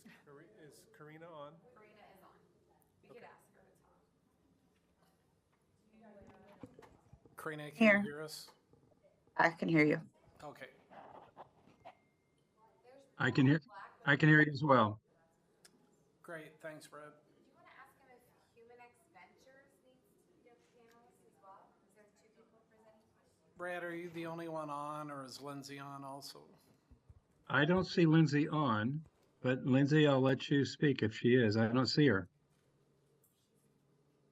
Is Karina on? Karina is on. We could ask her to talk. Karina, can you hear us? I can hear you. Okay. I can hear you as well. Great. Thanks, Brett. Do you want to ask him if HumanX Ventures needs to be a panelist as well? Because there's two people presenting. Brad, are you the only one on, or is Lindsay on also? I don't see Lindsay on, but Lindsay, I'll let you speak if she is. I don't see her.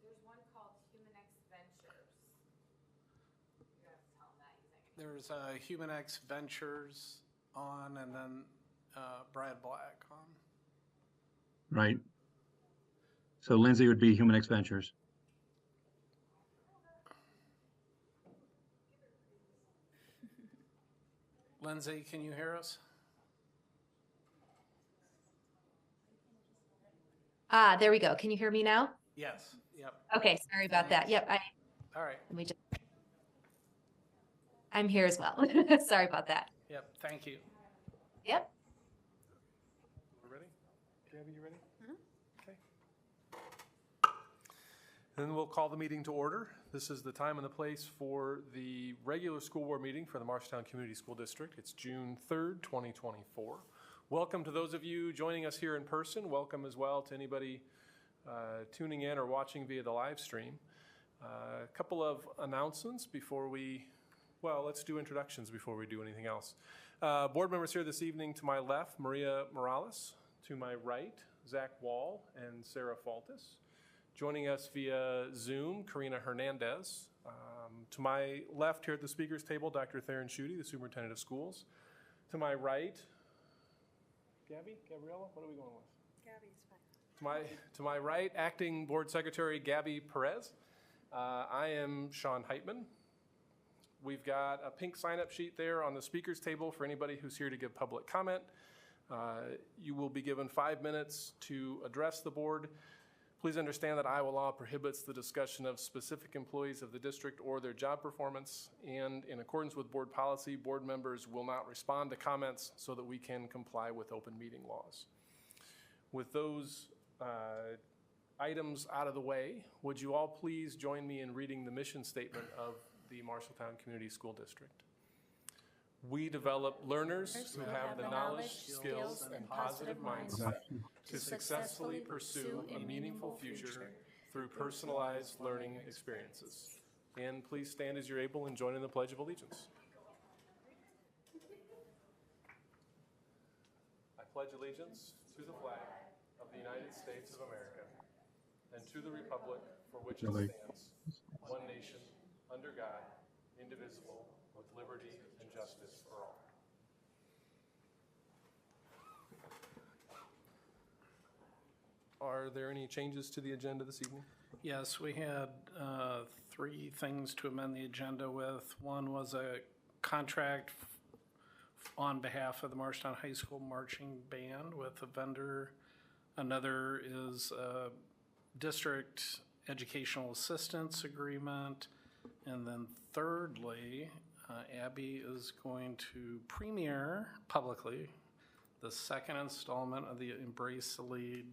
There's one called HumanX Ventures. You have to tell him that he's not There's HumanX Ventures on, and then Brad Black on. Right. So Lindsay would be HumanX Ventures. Lindsay, can you hear us? There we go. Can you hear me now? Yes. Yep. Okay, sorry about that. Yep, All right. let me just. I'm here as well. Sorry about that. Yep. Thank you. Yep. We're ready? Gabby, you ready? Okay. Then we'll call the meeting to order. This is the time and the place for the regular school board meeting for the Marshalltown Community School District. It's June 3rd, 2024. Welcome to those of you joining us here in person. Welcome as well to anybody tuning in or watching via the live stream. A couple of announcements before let's do introductions before we do anything else. Board members here this evening: to my left, Maria Morales; to my right, Zach Wall and Sarah Faltis. Joining us via Zoom, Karina Hernandez. To my left here at the speakers table, Dr. Theron Schutte, the superintendent of schools. To my right, Gabriella, what are we going with? Gabby's fine. To my right, acting board secretary Gabby Perez. I am Sean Heitman. We've got a pink sign-up sheet there on the speakers table for anybody who's here to give public comment. You will be given 5 minutes to address the board. Please understand that Iowa law prohibits the discussion of specific employees of the district or their job performance, and in accordance with board policy, board members will not respond to comments so that we can comply with open meeting laws. With those items out of the way, would you all please join me in reading the mission statement of the Marshalltown Community School District? We develop learners who have the knowledge, skills, and positive mindset to successfully pursue a meaningful future through personalized learning experiences. And please stand as you're able and join in the Pledge of Allegiance. I pledge allegiance to the flag of the United States of America and to the republic for which it stands, one nation, under God, indivisible, with liberty and justice for all. Are there any changes to the agenda this evening? Yes, we had 3 things to amend the agenda with. One was a contract on behalf of the Marshalltown High School Marching Band with a vendor. Another is a district educational assistance agreement. And then thirdly, Abby is going to premiere publicly the second installment of the Embrace the Lead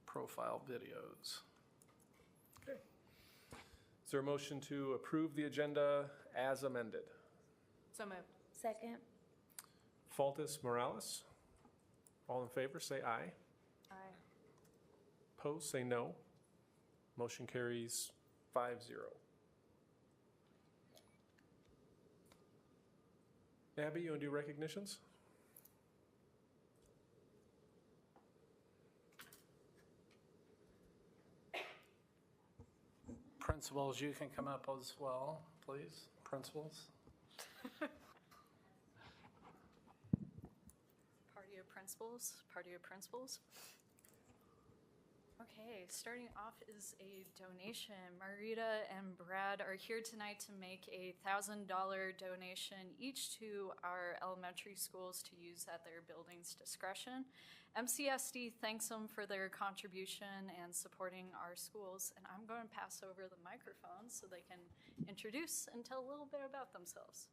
profile videos. Okay. Is there a motion to approve the agenda as amended? So moved. Second. Faltis, Morales. All in favor, say aye. Aye. Opposed, say no. Motion carries 5-0. Abby, you want to do recognitions? Principals, you can come up as well, please. Principals. Party of principals. Okay, starting off is a donation. Marita and Brad are here tonight to make a $1,000 donation each to our elementary schools to use at their building's discretion. MCSD thanks them for their contribution and supporting our schools, and I'm going to pass over the microphone so they can introduce and tell a little bit about themselves.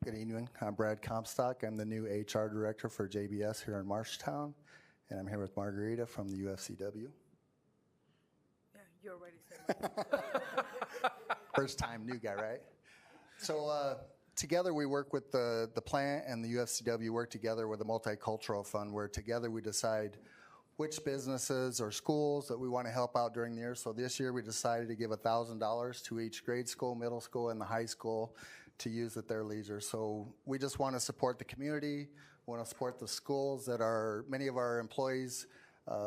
Good evening. I'm Brad Comstock. I'm the new HR director for JBS here in Marshtown, and I'm here with Margarita from the UFCW. Yeah, you already said First time new guy, right? So together we work with the plant and the UFCW work together with a multicultural fund where together we decide which businesses or schools that we want to help out during the year. So this year we decided to give $1,000 to each grade school, middle school, and the high school to use at their leisure. So we just want to support the community, want to support the schools that are, many of our employees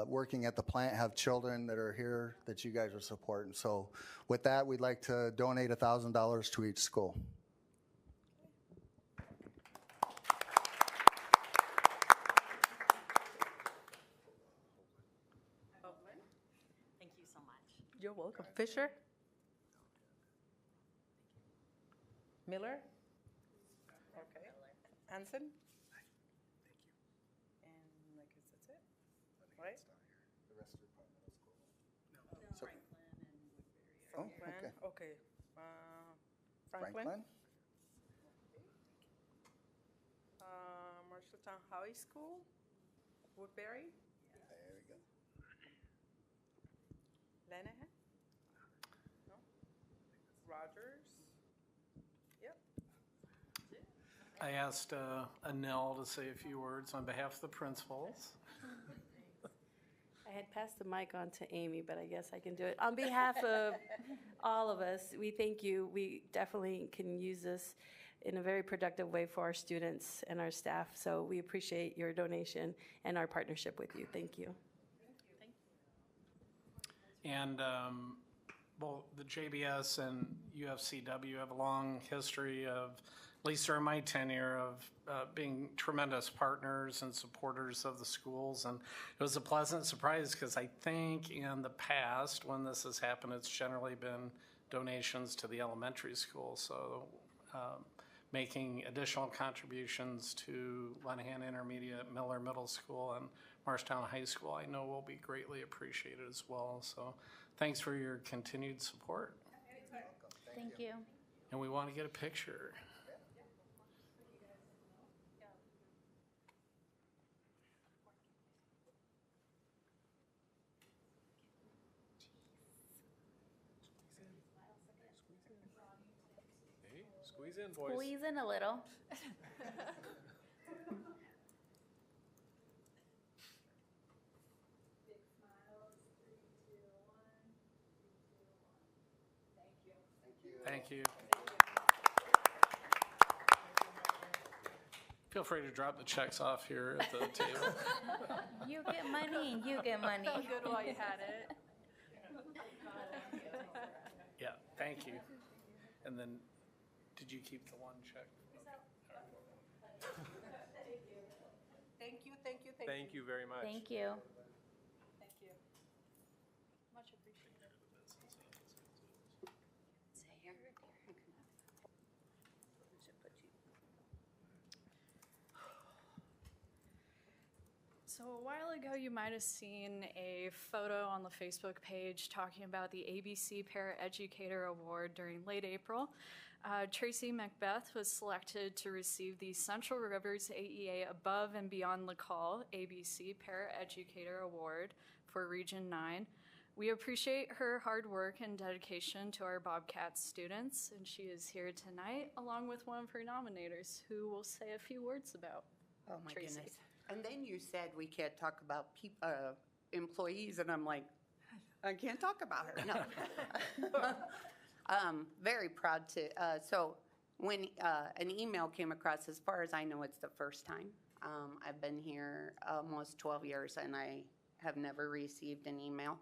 working at the plant have children that are here that you guys are supporting. So with that, we'd like to donate $1,000 to each school. Thank you so much. You're welcome. Fisher? Miller? Okay. Hanson? And I guess that's it, right? The rest of the middle school. So- Oh, Franklin, okay. okay. Franklin? Franklin? Marshalltown High School? Woodbury? There we go. Lenahan? No? Rogers? Yep. I asked Anil to say a few words on behalf of the principals. I had passed the mic on to Amy, but I guess I can do it. On behalf of all of us, we thank you. We definitely can use this in a very productive way for our students and our staff. So we appreciate your donation and our partnership with you. Thank you. And both the JBS and UFCW have a long history of, at least during my tenure, of being tremendous partners and supporters of the schools. And it was a pleasant surprise because I think in the past, when this has happened, it's generally been donations to the elementary school. So making additional contributions to Lenahan Intermediate, Miller Middle School, and Marshtown High School, I know will be greatly appreciated as well. So thanks for your continued support. Thank you. And we want to get a picture. Hey, squeeze in, boys. Squeeze in a little. Thank you. Feel free to drop the checks off here at the table. You get money, you get money. Good while you had it. Yeah, thank you. And then, did you keep the one check? Thank you, thank you, thank you. Thank you very much. Thank you. Thank you. Much appreciated. So a while ago, you might have seen a photo on the Facebook page talking about the ABC Paraeducator Award during late April. Tracy Macbeth was selected to receive the Central Rivers AEA Above and Beyond the Call ABC Paraeducator Award for Region 9. We appreciate her hard work and dedication to our Bobcat students, and she is here tonight along with one of her nominators who will say a few words about Oh, my Tracy. goodness. And then you said we can't talk about employees, and I'm like, I can't talk about her. No. Very proud to. So when an email came across, as far as I know, it's the first time. I've been here almost 12 years, and I have never received an email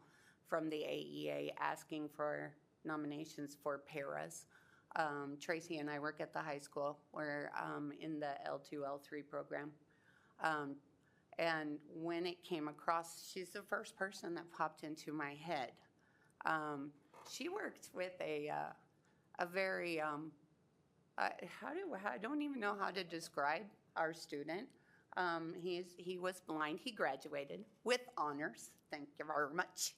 from the AEA asking for nominations for paras. Tracy and I work at the high school. We're in the L2, L3 program. And when it came across, she's the first person that popped into my head. She worked with a very, I don't even know how to describe our student. He was blind. He graduated with honors. Thank you very much.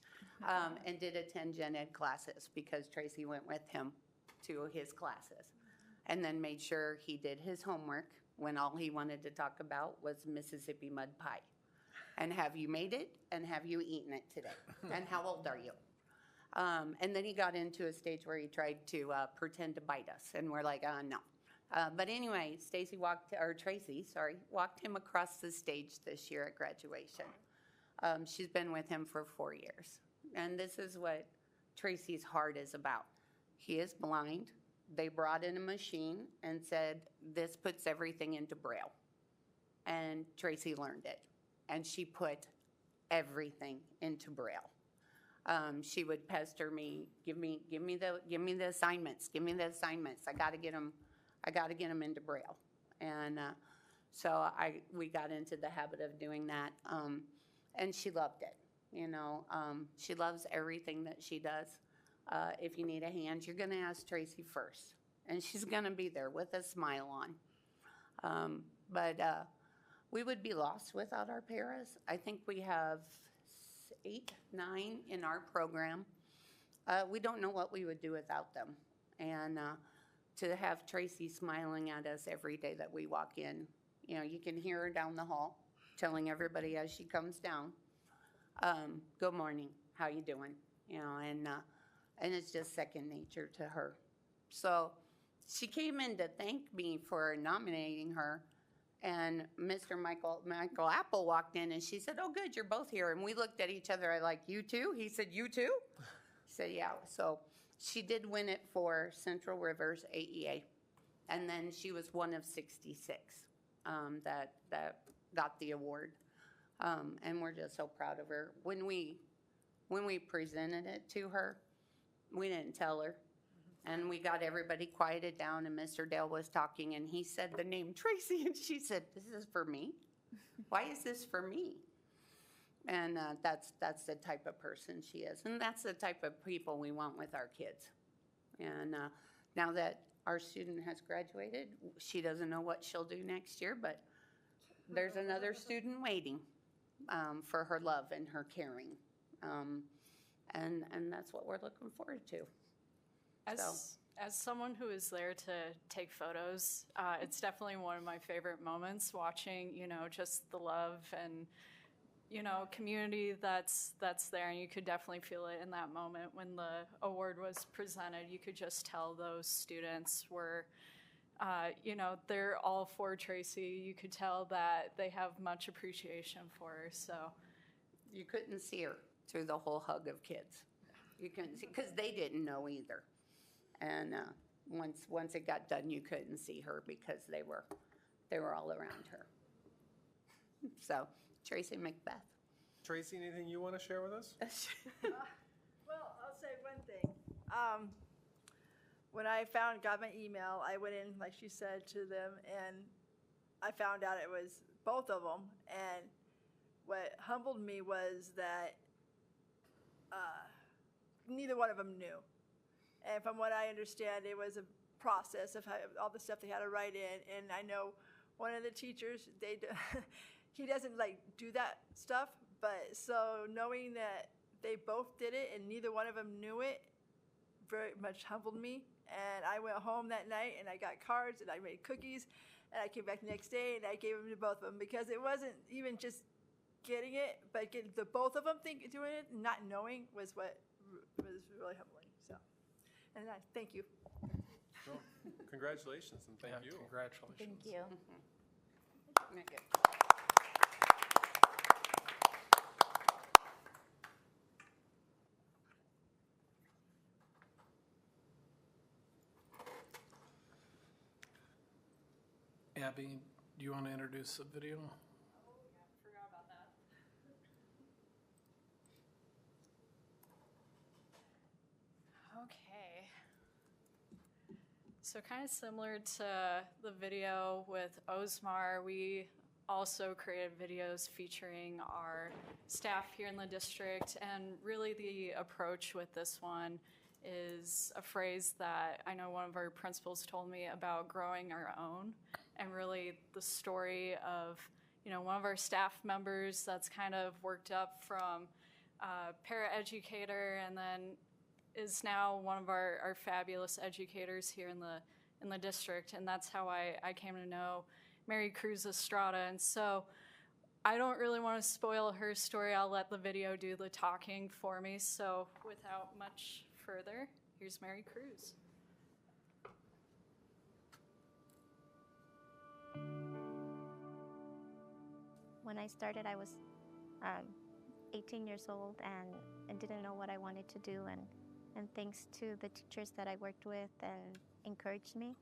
And did attend gen ed classes because Tracy went with him to his classes. and then made sure he did his homework when all he wanted to talk about was Mississippi mud pie. And have you made it? And have you eaten it today? And how old are you? And then he got into a stage where he tried to pretend to bite us, and we're like, no. But anyway, Tracy walked him across the stage this year at graduation. She's been with him for 4 years. And this is what Tracy's heart is about. He is blind. They brought in a machine and said, this puts everything into Braille. And Tracy learned it. And she put everything into Braille. She would pester me, give me the assignments, give me the assignments. I got to get them into Braille. And so we got into the habit of doing that. And she loved it. You know, she loves everything that she does. If you need a hand, you're going to ask Tracy first. And she's going to be there with a smile on. But we would be lost without our paras. I think we have 8, 9 in our program. We don't know what we would do without them. And to have Tracy smiling at us every day that we walk in, you know, you can hear her down the hall telling everybody as she comes down, good morning, how you doing? You know, and it's just second nature to her. So she came in to thank me for nominating her, and Mr. Michael Apple walked in, and she said, oh, good, you're both here. And we looked at each other, I like, you too? He said, you too? I said, yeah. So she did win it for Central Rivers AEA, and then she was one of 66 that got the award. And we're just so proud of her. When we presented it to her, we didn't tell her. And we got everybody quieted down, and Mr. Dale was talking, and he said the name Tracy, and she said, this is for me? Why is this for me? And that's the type of person she is. And that's the type of people we want with our kids. And now that our student has graduated, she doesn't know what she'll do next year, but there's another student waiting for her love and her caring. And that's what we're looking forward to. As someone who is there to take photos, it's definitely one of my favorite moments, watching, you know, just the love and, you know, community that's there. And you could definitely feel it in that moment when the award was presented. You could just tell those students were, you know, they're all for Tracy. You could tell that they have much appreciation for her. So you couldn't see her through the whole hug of kids. You couldn't see, because they didn't know either. And once it got done, you couldn't see her because they were all around her. So, Tracy Macbeth. Tracy, anything you want to share with us? Well, I'll say one thing. When I got my email, I went in, like she said, to them, and I found out it was both of them. And what humbled me was that neither one of them knew. And from what I understand, it was a process of all the stuff they had to write in. And I know one of the teachers, he doesn't like do that stuff. But so knowing that they both did it and neither one of them knew it very much humbled me. And I went home that night and I got cards and I made cookies. And I came back the next day and I gave them to both of them, because it wasn't even just getting it, but getting the both of them doing it, not knowing was what was really humbling. So. And thank you. Well, congratulations and thank you. Congratulations. Thank you. Abby, do you want to introduce the video? Forgot about that. Okay. So kind of similar to the video with Osmar, we also created videos featuring our staff here in the district. And really the approach with this one is a phrase that I know one of our principals told me about, growing our own. And really the story of, you know, one of our staff members that's kind of worked up from paraeducator and then is now one of our fabulous educators here in in the district, and that's how I came to know Mary Cruz Estrada. And so I don't really want to spoil her story. I'll let the video do the talking for me. So without much further, here's Mary Cruz. When I started, I was 18 years old and didn't know what I wanted to do. And thanks to the teachers that I worked with and encouraged me,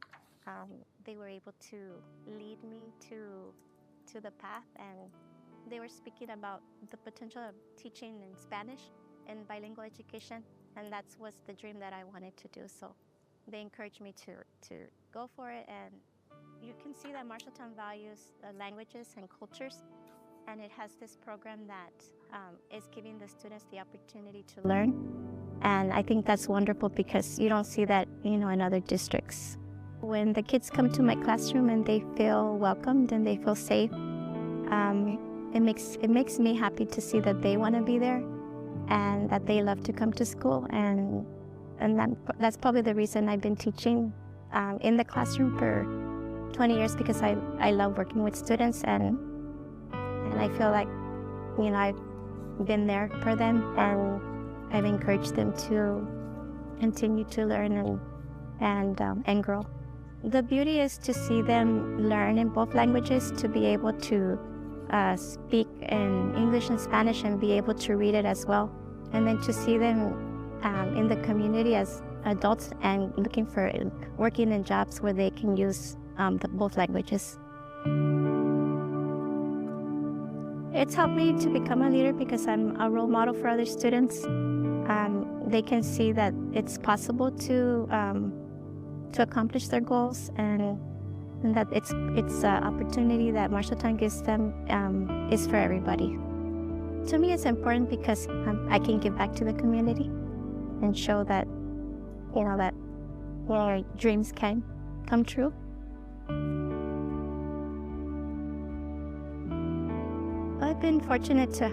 they were able to lead me to the path. And they were speaking about the potential of teaching in Spanish and bilingual education. And that was the dream that I wanted to do. So they encouraged me to go for it. And you can see that Marshalltown values languages and cultures. And it has this program that is giving the students the opportunity to learn. And I think that's wonderful because you don't see that, in other districts. When the kids come to my classroom and they feel welcomed and they feel safe, it makes me happy to see that they want to be there and that they love to come to school. And that's probably the reason I've been teaching in the classroom for 20 years, because I love working with students, and I feel like, I've been there for them, and I've encouraged them to continue to learn and grow. The beauty is to see them learn in both languages, to be able to speak in English and Spanish and be able to read it as well. And then to see them in the community as adults and working in jobs where they can use both languages. It's helped me to become a leader because I'm a role model for other students. They can see that it's possible to accomplish their goals, and that it's an opportunity that Marshalltown gives them is for everybody. To me, it's important because I can give back to the community and show that your dreams can come true. I've been fortunate to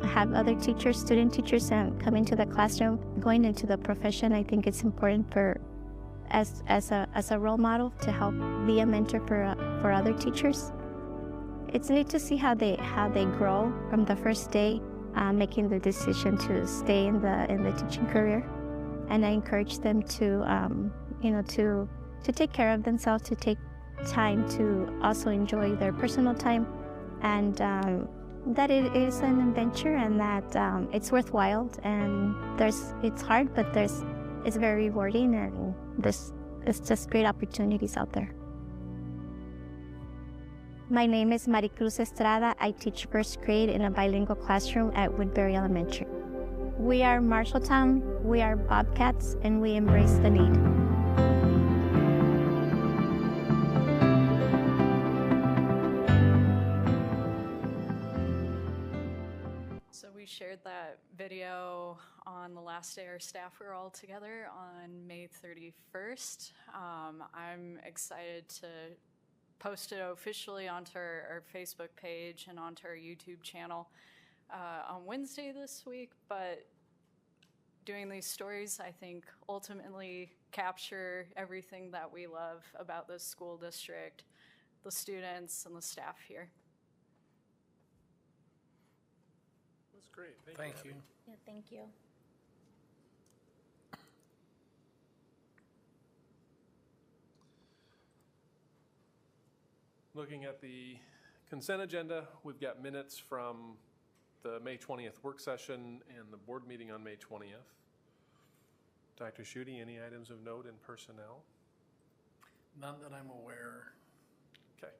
have other teachers, student teachers, come into the classroom. Going into the profession, I think it's important as a role model to help be a mentor for other teachers. It's neat to see how they grow from the first day, making the decision to stay in the teaching career, and I encourage them to take care of themselves, to take time to also enjoy their personal time. And that it is an adventure, and that it's worthwhile, and it's hard, but it's very rewarding, and it's just great opportunities out there. My name is Mary Cruz Estrada. I teach first grade in a bilingual classroom at Woodbury Elementary. We are Marshalltown, we are Bobcats, and we embrace the need. So we shared that video on the last day our staff were all together on May 31st. I'm excited to post it officially onto our Facebook page and onto our YouTube channel on Wednesday this week, but doing these stories, I think, ultimately capture everything that we love about this school district, the students, and the staff here. That's great. Thank you. Yeah, thank you. Looking at the consent agenda, we've got minutes from the May 20th work session and the board meeting on May 20th. Dr. Schutte, any items of note in personnel? None that I'm aware. Okay.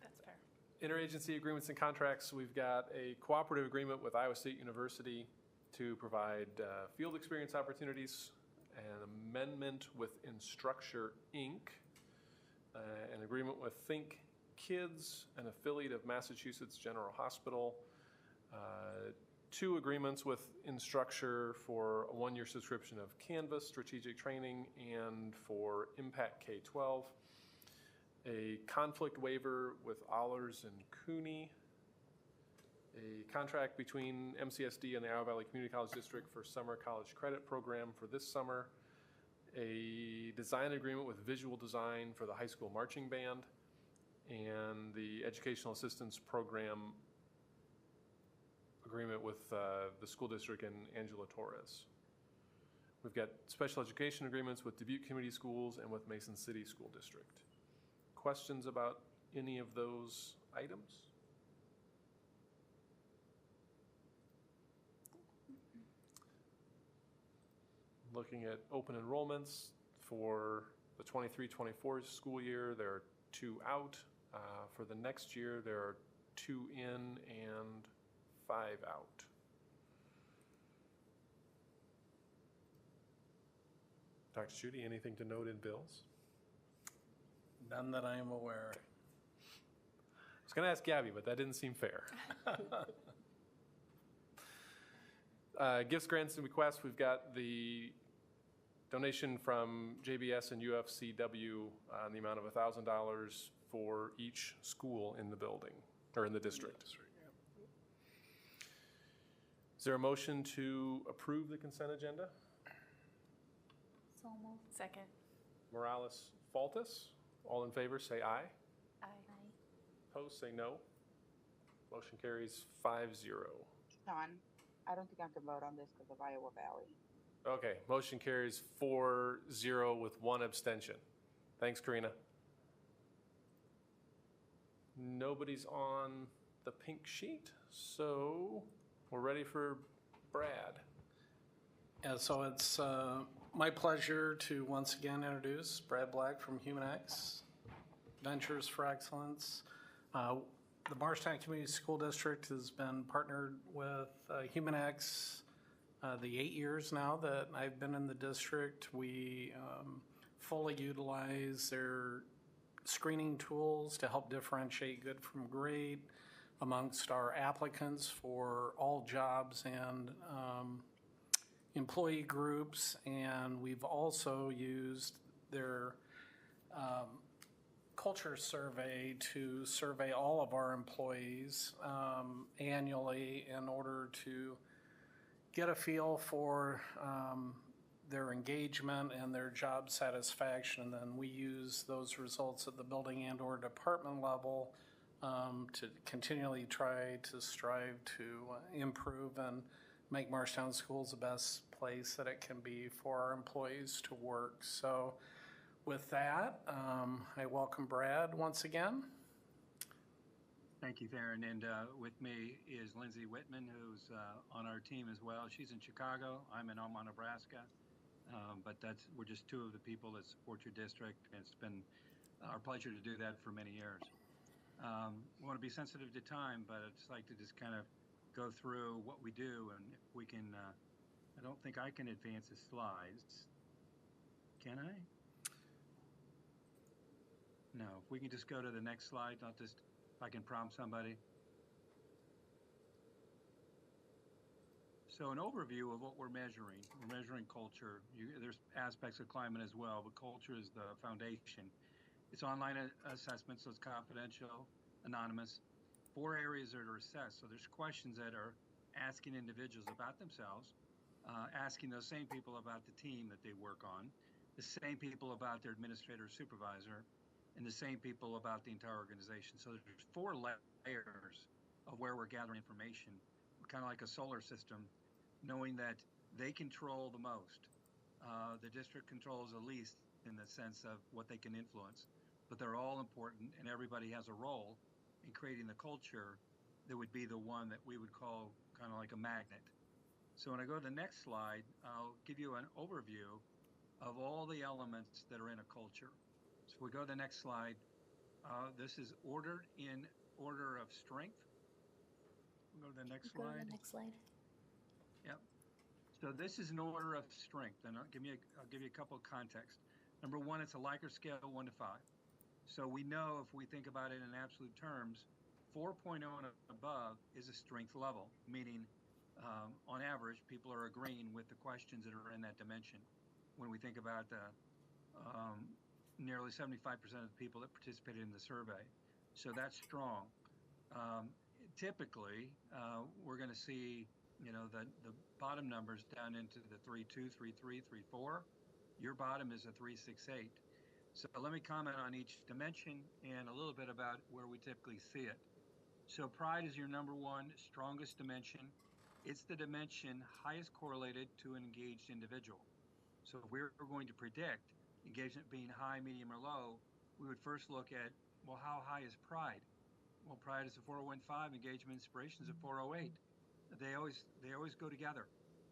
That's fair. Interagency agreements and contracts, we've got a cooperative agreement with Iowa State University to provide field experience opportunities, an amendment with Instructure, Inc., an agreement with Think Kids, an affiliate of Massachusetts General Hospital, 2 agreements with Instructure for a 1-year subscription of Canvas strategic training and for Impact K-12, a conflict waiver with Allers and Cooney, a contract between MCSD and the Iowa Valley Community College District for summer college credit program for this summer, a design agreement with visual design for the high school marching band, and the educational assistance program agreement with the school district and Angela Torres. We've got special education agreements with Dubuque Community Schools and with Mason City School District. Questions about any of those items? Looking at open enrollments for the 23-24 school year, there are 2 out. For the next year, there are 2 in and 5 out. Dr. Judy, anything to note in bills? None that I am aware. I was going to ask Gabby, but that didn't seem fair. Gifts, grants, and bequests, we've got the donation from JBS and UFCW in the amount of $1,000 for each school in the building, or in the district. Is there a motion to approve the consent agenda? So moved. Second. Morales, Faltus, all in favor say aye. Aye. Opposed say no. Motion carries 5-0. Sean, I don't think I can vote on this because of Iowa Valley. Okay, motion carries 4-0 with 1 abstention. Thanks, Karina. Nobody's on the pink sheet, so we're ready for Brad. Yeah, so it's my pleasure to once again introduce Brad Black from HumanX, Ventures for Excellence. The Marshtown Community School District has been partnered with HumanX the 8 years now that I've been in the district. We fully utilize their screening tools to help differentiate good from great amongst our applicants for all jobs and employee groups, and we've also used their culture survey to survey all of our employees annually in order to get a feel for their engagement and their job satisfaction. And then we use those results at the building and or department level to continually try to strive to improve and make Marshtown Schools the best place that it can be for our employees to work. So with that, I welcome Brad once again. Thank you, Theron. And with me is Lindsay Whitman, who's on our team as well. She's in Chicago. I'm in Omaha, Nebraska. But we're just 2 of the people that support your district. And it's been our pleasure to do that for many years. We want to be sensitive to time, but I'd just like to just kind of go through what we do. And if we can, I don't think I can advance the slides. Can I? No, if we can just go to the next slide, not just if I can prompt somebody. So an overview of what we're measuring culture. There's aspects of climate as well, but culture is the foundation. It's online assessment, so it's confidential, anonymous. 4 areas that are assessed. So there's questions that are asking individuals about themselves, asking those same people about the team that they work on, the same people about their administrator or supervisor, and the same people about the entire organization. So there's 4 layers of where we're gathering information, kind of like a solar system, knowing that they control the most. The district controls the least in the sense of what they can influence, but they're all important and everybody has a role in creating the culture that would be the one that we would call kind of like a magnet. So when I go to the next slide, I'll give you an overview of all the elements that are in a culture. So we go to the next slide. This is ordered in order of strength. We'll go to the next slide. Go to the next slide. Yep. So this is an order of strength, and I'll give you a couple of context. Number 1, it's a Likert scale 1 to 5. So we know if we think about it in absolute terms, 4.0 and above is a strength level, meaning on average, people are agreeing with the questions that are in that dimension. When we think about nearly 75% of the people that participated in the survey. So that's strong. typically, we're going to see, the bottom numbers down into the 3.2, 3.3, 3.4. Your bottom is a 3.68. So let me comment on each dimension and a little bit about where we typically see it. So pride is your number one strongest dimension. It's the dimension highest correlated to an engaged individual. So if we're going to predict engagement being high, medium, or low, we would first look at, well, how high is pride? Well, pride is a 401.5, engagement inspiration is a 408. They always go together.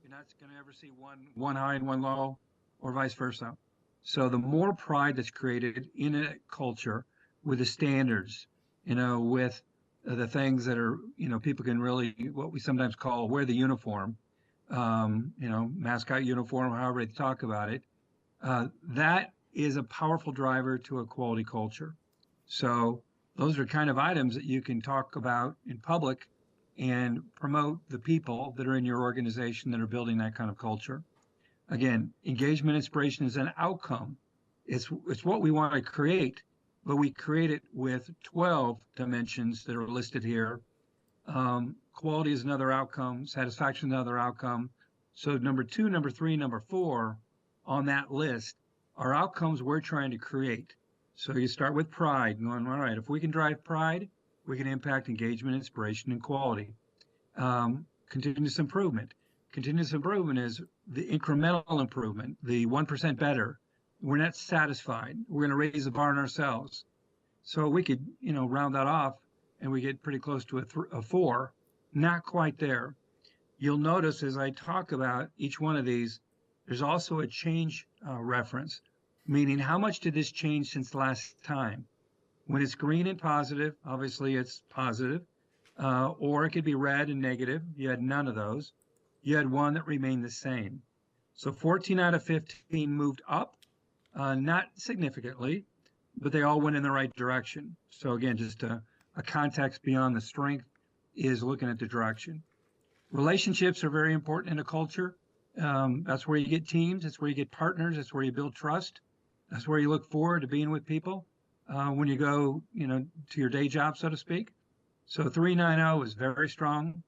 You're not going to ever see one high and one low, or vice versa. So the more pride that's created in a culture with the standards, with the things that are, people can really, what we sometimes call wear the uniform, mascot uniform, however they talk about it, that is a powerful driver to a quality culture. So those are kind of items that you can talk about in public and promote the people that are in your organization that are building that kind of culture. Again, engagement inspiration is an outcome. It's what we want to create, but we create it with 12 dimensions that are listed here. Quality is another outcome, satisfaction is another outcome. So number 2, number 3, number 4 on that list are outcomes we're trying to create. So you start with pride, going, all right, if we can drive pride, we can impact engagement, inspiration, and quality. Continuous improvement. Continuous improvement is the incremental improvement, the 1% better. We're not satisfied. We're going to raise the bar on ourselves. So we could, round that off and we get pretty close to a 4. Not quite there. You'll notice as I talk about each one of these, there's also a change reference, meaning how much did this change since last time? When it's green and positive, obviously it's positive, or it could be red and negative. You had none of those. You had one that remained the same. So 14 out of 15 moved up, not significantly, but they all went in the right direction. So again, just a context beyond the strength is looking at the direction. Relationships are very important in a culture. That's where you get teams. That's where you get partners. That's where you build trust. That's where you look forward to being with people when you go, to your day job, so to speak. So 390 is very strong.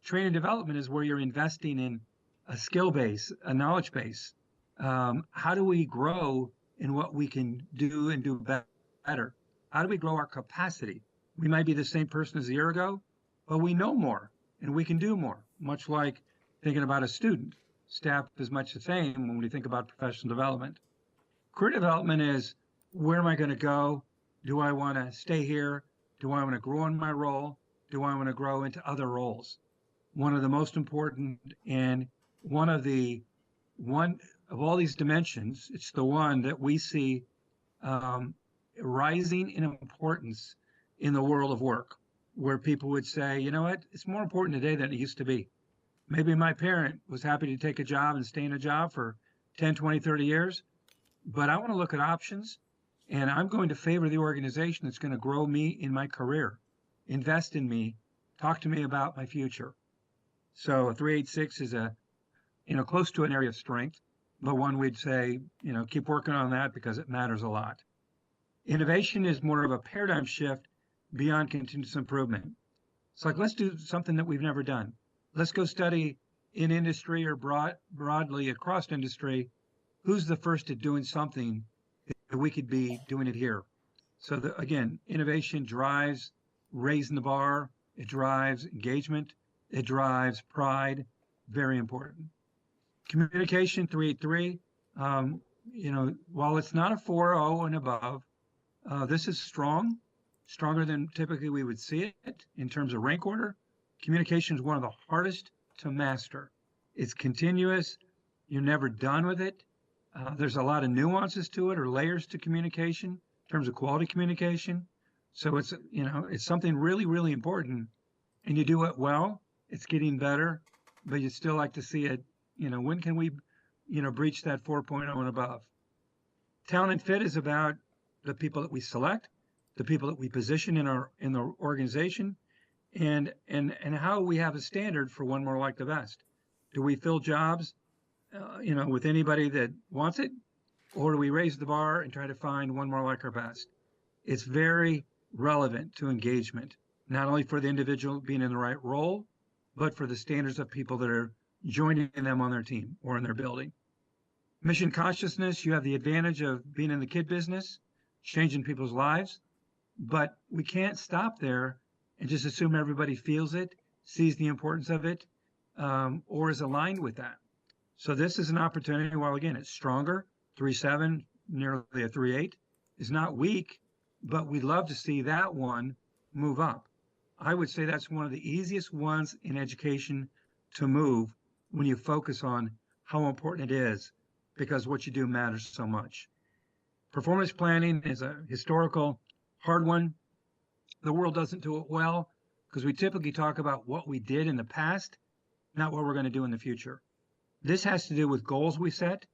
Training and development is where you're investing in a skill base, a knowledge base. How do we grow in what we can do and do better? How do we grow our capacity? We might be the same person as a year ago, but we know more and we can do more, much like thinking about a student. Staff is much the same when we think about professional development. Career development is, where am I going to go? Do I want to stay here? Do I want to grow in my role? Do I want to grow into other roles? One of the most important and one of all these dimensions, it's the one that we see rising in importance in the world of work, where people would say, you know what, it's more important today than it used to be. Maybe my parent was happy to take a job and stay in a job for 10, 20, 30 years, but I want to look at options, and I'm going to favor the organization that's going to grow me in my career, invest in me, talk to me about my future. So a 386 is close to an area of strength, but one we'd say, keep working on that because it matters a lot. Innovation is more of a paradigm shift beyond continuous improvement. It's like, let's do something that we've never done. Let's go study in industry or broadly across industry, who's the first at doing something that we could be doing it here. So again, innovation drives raising the bar, it drives engagement, it drives pride, very important. Communication, 383, while it's not a 4.0 and above, this is stronger than typically we would see it in terms of rank order. Communication is one of the hardest to master. It's continuous. You're never done with it. There's a lot of nuances to it or layers to communication in terms of quality communication. So it's something really, really important, and you do it well. It's getting better, but you'd still like to see it. When can we, breach that 4.0 and above? Talent and fit is about the people that we select, the people that we position in the organization, and how we have a standard for one more like the best. Do we fill jobs, with anybody that wants it, or do we raise the bar and try to find one more like our best? It's very relevant to engagement, not only for the individual being in the right role, but for the standards of people that are joining them on their team or in their building. Mission consciousness, you have the advantage of being in the kid business, changing people's lives, but we can't stop there and just assume everybody feels it, sees the importance of it, or is aligned with that. So this is an opportunity, while again, it's stronger, 3.7, nearly a 3.8, is not weak, but we'd love to see that one move up. I would say that's one of the easiest ones in education to move when you focus on how important it is, because what you do matters so much. Performance planning is a historical hard one. The world doesn't do it well because we typically talk about what we did in the past, not what we're going to do in the future. This has to do with goals we set,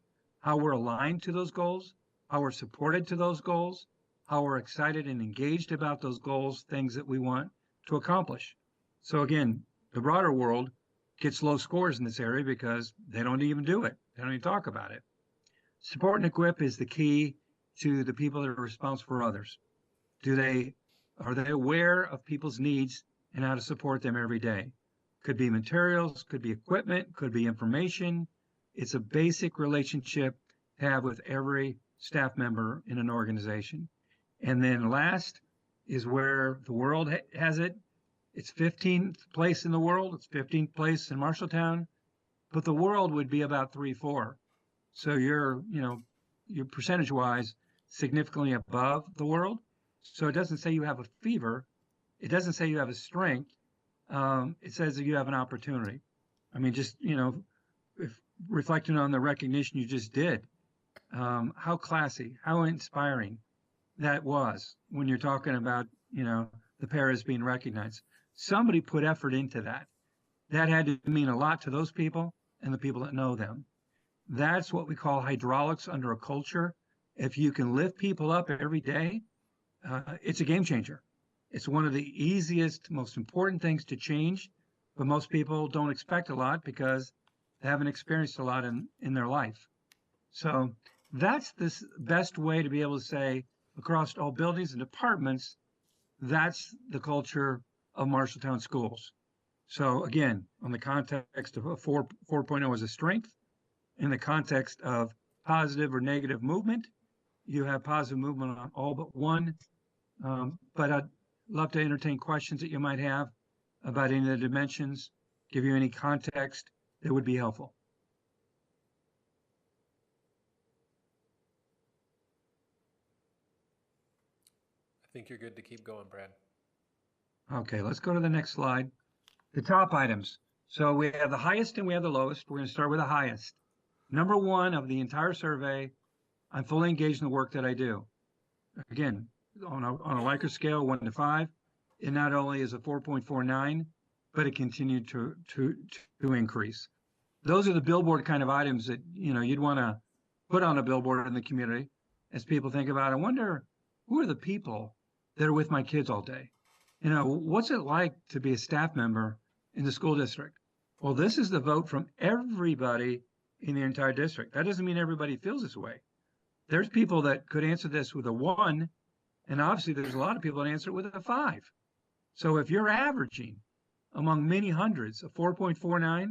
how we're aligned to those goals, how we're supported to those goals, how we're excited and engaged about those goals, things that we want to accomplish. So again, the broader world gets low scores in this area because they don't even do it. They don't even talk about it. Support and equip is the key to the people that are responsible for others. Are they aware of people's needs and how to support them every day? Could be materials, could be equipment, could be information. It's a basic relationship to have with every staff member in an organization. And then last is where the world has it. It's 15th place in the world. It's 15th place in Marshalltown, but the world would be about 3-4. So you're percentage-wise significantly above the world. So it doesn't say you have a fever. It doesn't say you have a strength. It says that you have an opportunity. I mean, just, if reflecting on the recognition you just did, how classy, how inspiring that was when you're talking about, the paras being recognized. Somebody put effort into that. That had to mean a lot to those people and the people that know them. That's what we call hydraulics under a culture. If you can lift people up every day, it's a game changer. It's one of the easiest, most important things to change, but most people don't expect a lot because they haven't experienced a lot in their life. So that's the best way to be able to say across all buildings and departments, that's the culture of Marshalltown schools. So again, on the context of a 4.0 as a strength, in the context of positive or negative movement, you have positive movement on all but one. But I'd love to entertain questions that you might have about any of the dimensions, give you any context that would be helpful. I think you're good to keep going, Brad. Okay, let's go to the next slide. The top items. So we have the highest and we have the lowest. We're going to start with the highest. Number one of the entire survey, I'm fully engaged in the work that I do. Again, on a Likert scale, 1 to 5, it not only is a 4.49, but it continued to increase. Those are the billboard kind of items that you'd want to put on a billboard in the community as people think about, I wonder, who are the people that are with my kids all day? What's it like to be a staff member in the school district? Well, this is the vote from everybody in the entire district. That doesn't mean everybody feels this way. There's people that could answer this with a 1, and obviously there's a lot of people that answer it with a 5. So if you're averaging among many hundreds a 4.49,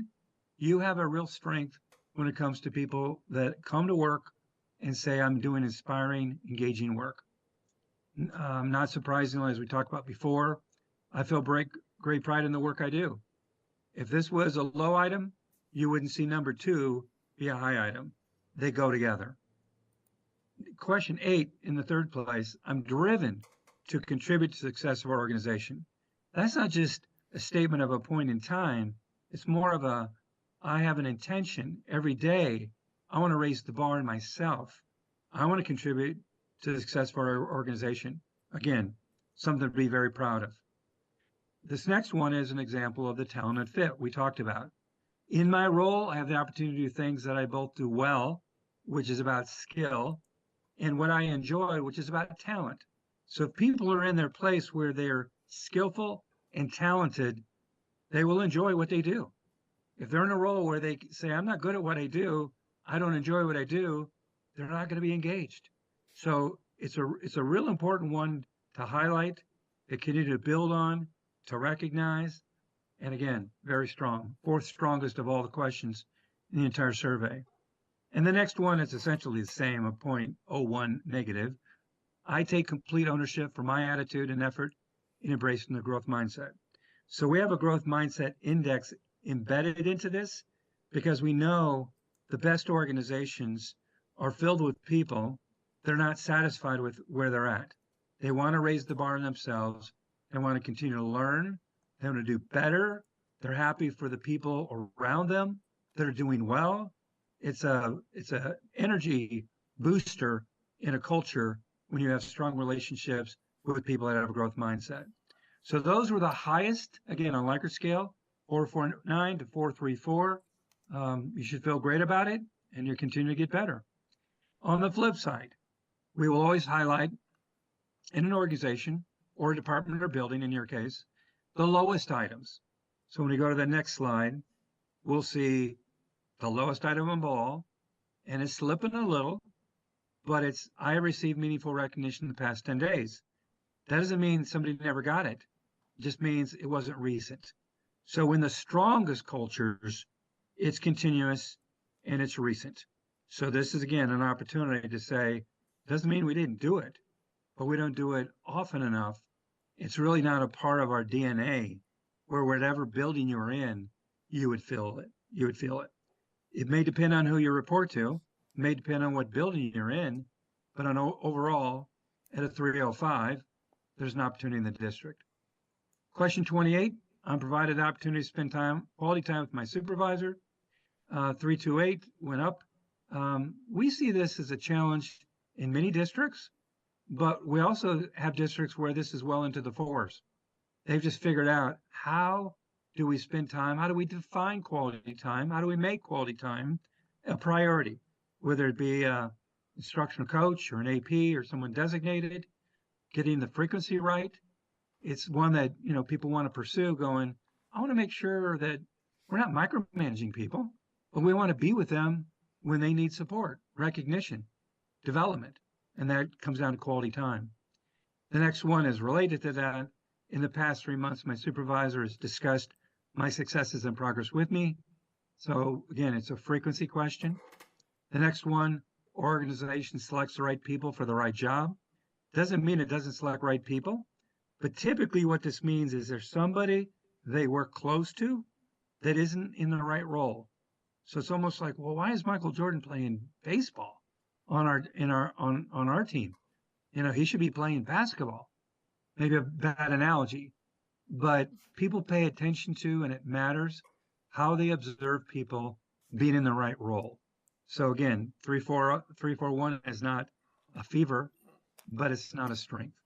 you have a real strength when it comes to people that come to work and say, I'm doing inspiring, engaging work. Not surprisingly, as we talked about before, I feel great pride in the work I do. If this was a low item, you wouldn't see number 2 be a high item. They go together. Question 8 in the third place, I'm driven to contribute to the success of our organization. That's not just a statement of a point in time. It's more of I have an intention every day. I want to raise the bar in myself. I want to contribute to the success of our organization. Again, something to be very proud of. This next one is an example of the talent and fit we talked about. In my role, I have the opportunity to do things that I both do well, which is about skill, and what I enjoy, which is about talent. So if people are in their place where they're skillful and talented, they will enjoy what they do. If they're in a role where they say, I'm not good at what I do, I don't enjoy what I do, they're not going to be engaged. So it's a real important one to highlight, to continue to build on, to recognize, and again, very strong, fourth strongest of all the questions in the entire survey. And the next one is essentially the same, a 0.01 negative. I take complete ownership for my attitude and effort in embracing the growth mindset. So we have a growth mindset index embedded into this because we know the best organizations are filled with people that are not satisfied with where they're at. They want to raise the bar on themselves. They want to continue to learn. They want to do better. They're happy for the people around them that are doing well. It's a energy booster in a culture when you have strong relationships with people that have a growth mindset. So those were the highest, again, on Likert scale, 449 to 434. You should feel great about it, and you continue to get better. On the flip side, we will always highlight in an organization or a department or building, in your case, the lowest items. So when we go to the next slide, we'll see the lowest item of all, and it's slipping a little, but it's, I received meaningful recognition in the past 10 days. That doesn't mean somebody never got it. It just means it wasn't recent. So in the strongest cultures, it's continuous and it's recent. So this is, again, an opportunity to say, doesn't mean we didn't do it, but we don't do it often enough. It's really not a part of our DNA where whatever building you're in, you would feel it. You would feel it. It may depend on who you report to. It may depend on what building you're in, but on overall, at a 305, there's an opportunity in the district. Question 28, I'm provided the opportunity to spend quality time with my supervisor. 328 went up. We see this as a challenge in many districts, but we also have districts where this is well into the fours. They've just figured out, how do we spend time? How do we define quality time? How do we make quality time a priority? Whether it be an instructional coach or an AP or someone designated, getting the frequency right. It's one that, people want to pursue, going, I want to make sure that we're not micromanaging people, but we want to be with them when they need support, recognition, development. And that comes down to quality time. The next one is related to that. In the past 3 months, my supervisor has discussed my successes and progress with me. So again, it's a frequency question. The next one, organization selects the right people for the right job. Doesn't mean it doesn't select right people, but typically what this means is there's somebody they work close to that isn't in the right role. So it's almost like, well, why is Michael Jordan playing baseball on our team? He should be playing basketball. Maybe a bad analogy, but people pay attention to, and it matters how they observe people being in the right role. So again, 341 is not a fever, but it's not a strength.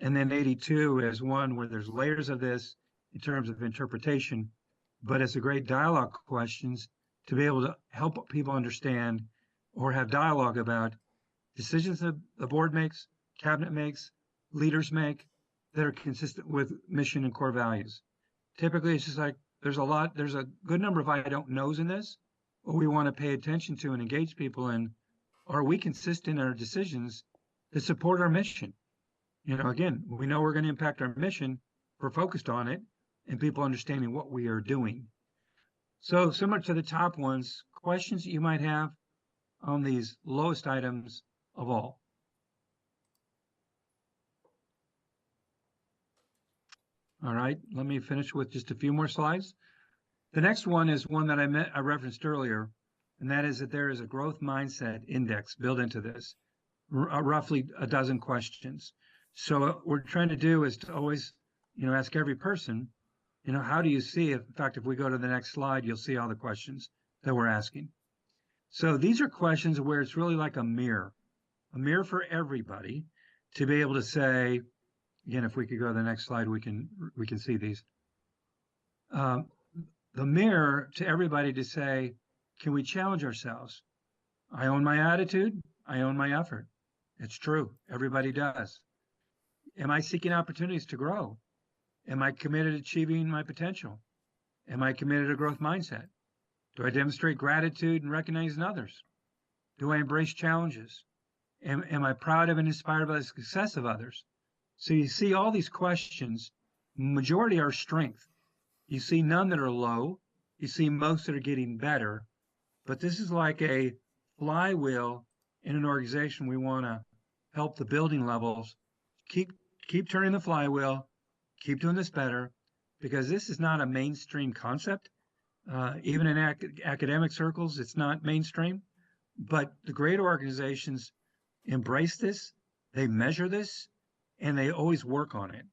And then 82 is one where there's layers of this in terms of interpretation, but it's a great dialogue questions to be able to help people understand or have dialogue about decisions that the board makes, cabinet makes, leaders make that are consistent with mission and core values. Typically, it's just like there's a good number of I don't knows in this, what we want to pay attention to and engage people in. Are we consistent in our decisions that support our mission? Again, we know we're going to impact our mission. We're focused on it and people understanding what we are doing. So similar to the top ones, questions that you might have on these lowest items of all. All right, let me finish with just a few more slides. The next one is one that I referenced earlier, and that is that there is a growth mindset index built into this, roughly a dozen questions. So what we're trying to do is to always, ask every person, how do you see it? In fact, if we go to the next slide, you'll see all the questions that we're asking. So these are questions where it's really like a mirror for everybody to be able to say, again, if we could go to the next slide, we can see these. The mirror to everybody to say, can we challenge ourselves? I own my attitude. I own my effort. It's true. Everybody does. Am I seeking opportunities to grow? Am I committed to achieving my potential? Am I committed to growth mindset? Do I demonstrate gratitude and recognizing others? Do I embrace challenges? Am I proud of and inspired by the success of others? So you see all these questions majority are strength. You see none that are low. You see most that are getting better. But this is like a flywheel in an organization. We want to help the building levels keep turning the flywheel, keep doing this better, because this is not a mainstream concept. Even in academic circles, it's not mainstream. But the great organizations embrace this, they measure this, and they always work on it,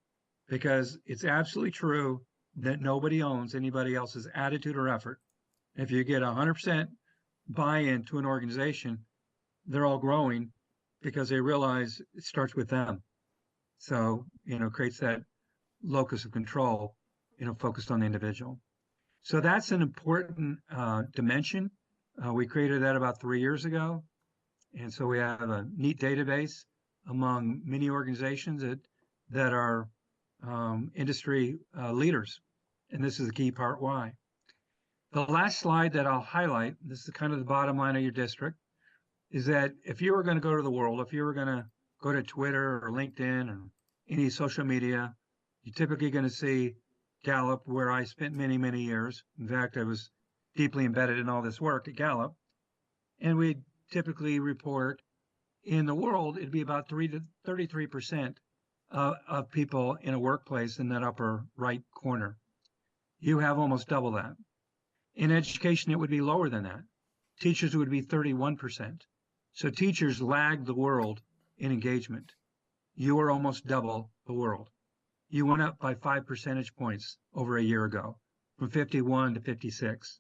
because it's absolutely true that nobody owns anybody else's attitude or effort. If you get 100% buy-in to an organization, they're all growing because they realize it starts with them. So, creates that locus of control, focused on the individual. So that's an important dimension. We created that about 3 years ago. And so we have a neat database among many organizations that are industry leaders. And this is the key part why. The last slide that I'll highlight, this is kind of the bottom line of your district, is that if you were going to go to the world, if you were going to go to Twitter or LinkedIn or any social media, you're typically going to see Gallup, where I spent many, many years. In fact, I was deeply embedded in all this work at Gallup. And we typically report in the world, it'd be about 33% of people in a workplace in that upper right corner. You have almost double that. In education, it would be lower than that. Teachers would be 31%. So teachers lag the world in engagement. You are almost double the world. You went up by 5 percentage points over a year ago, from 51 to 56.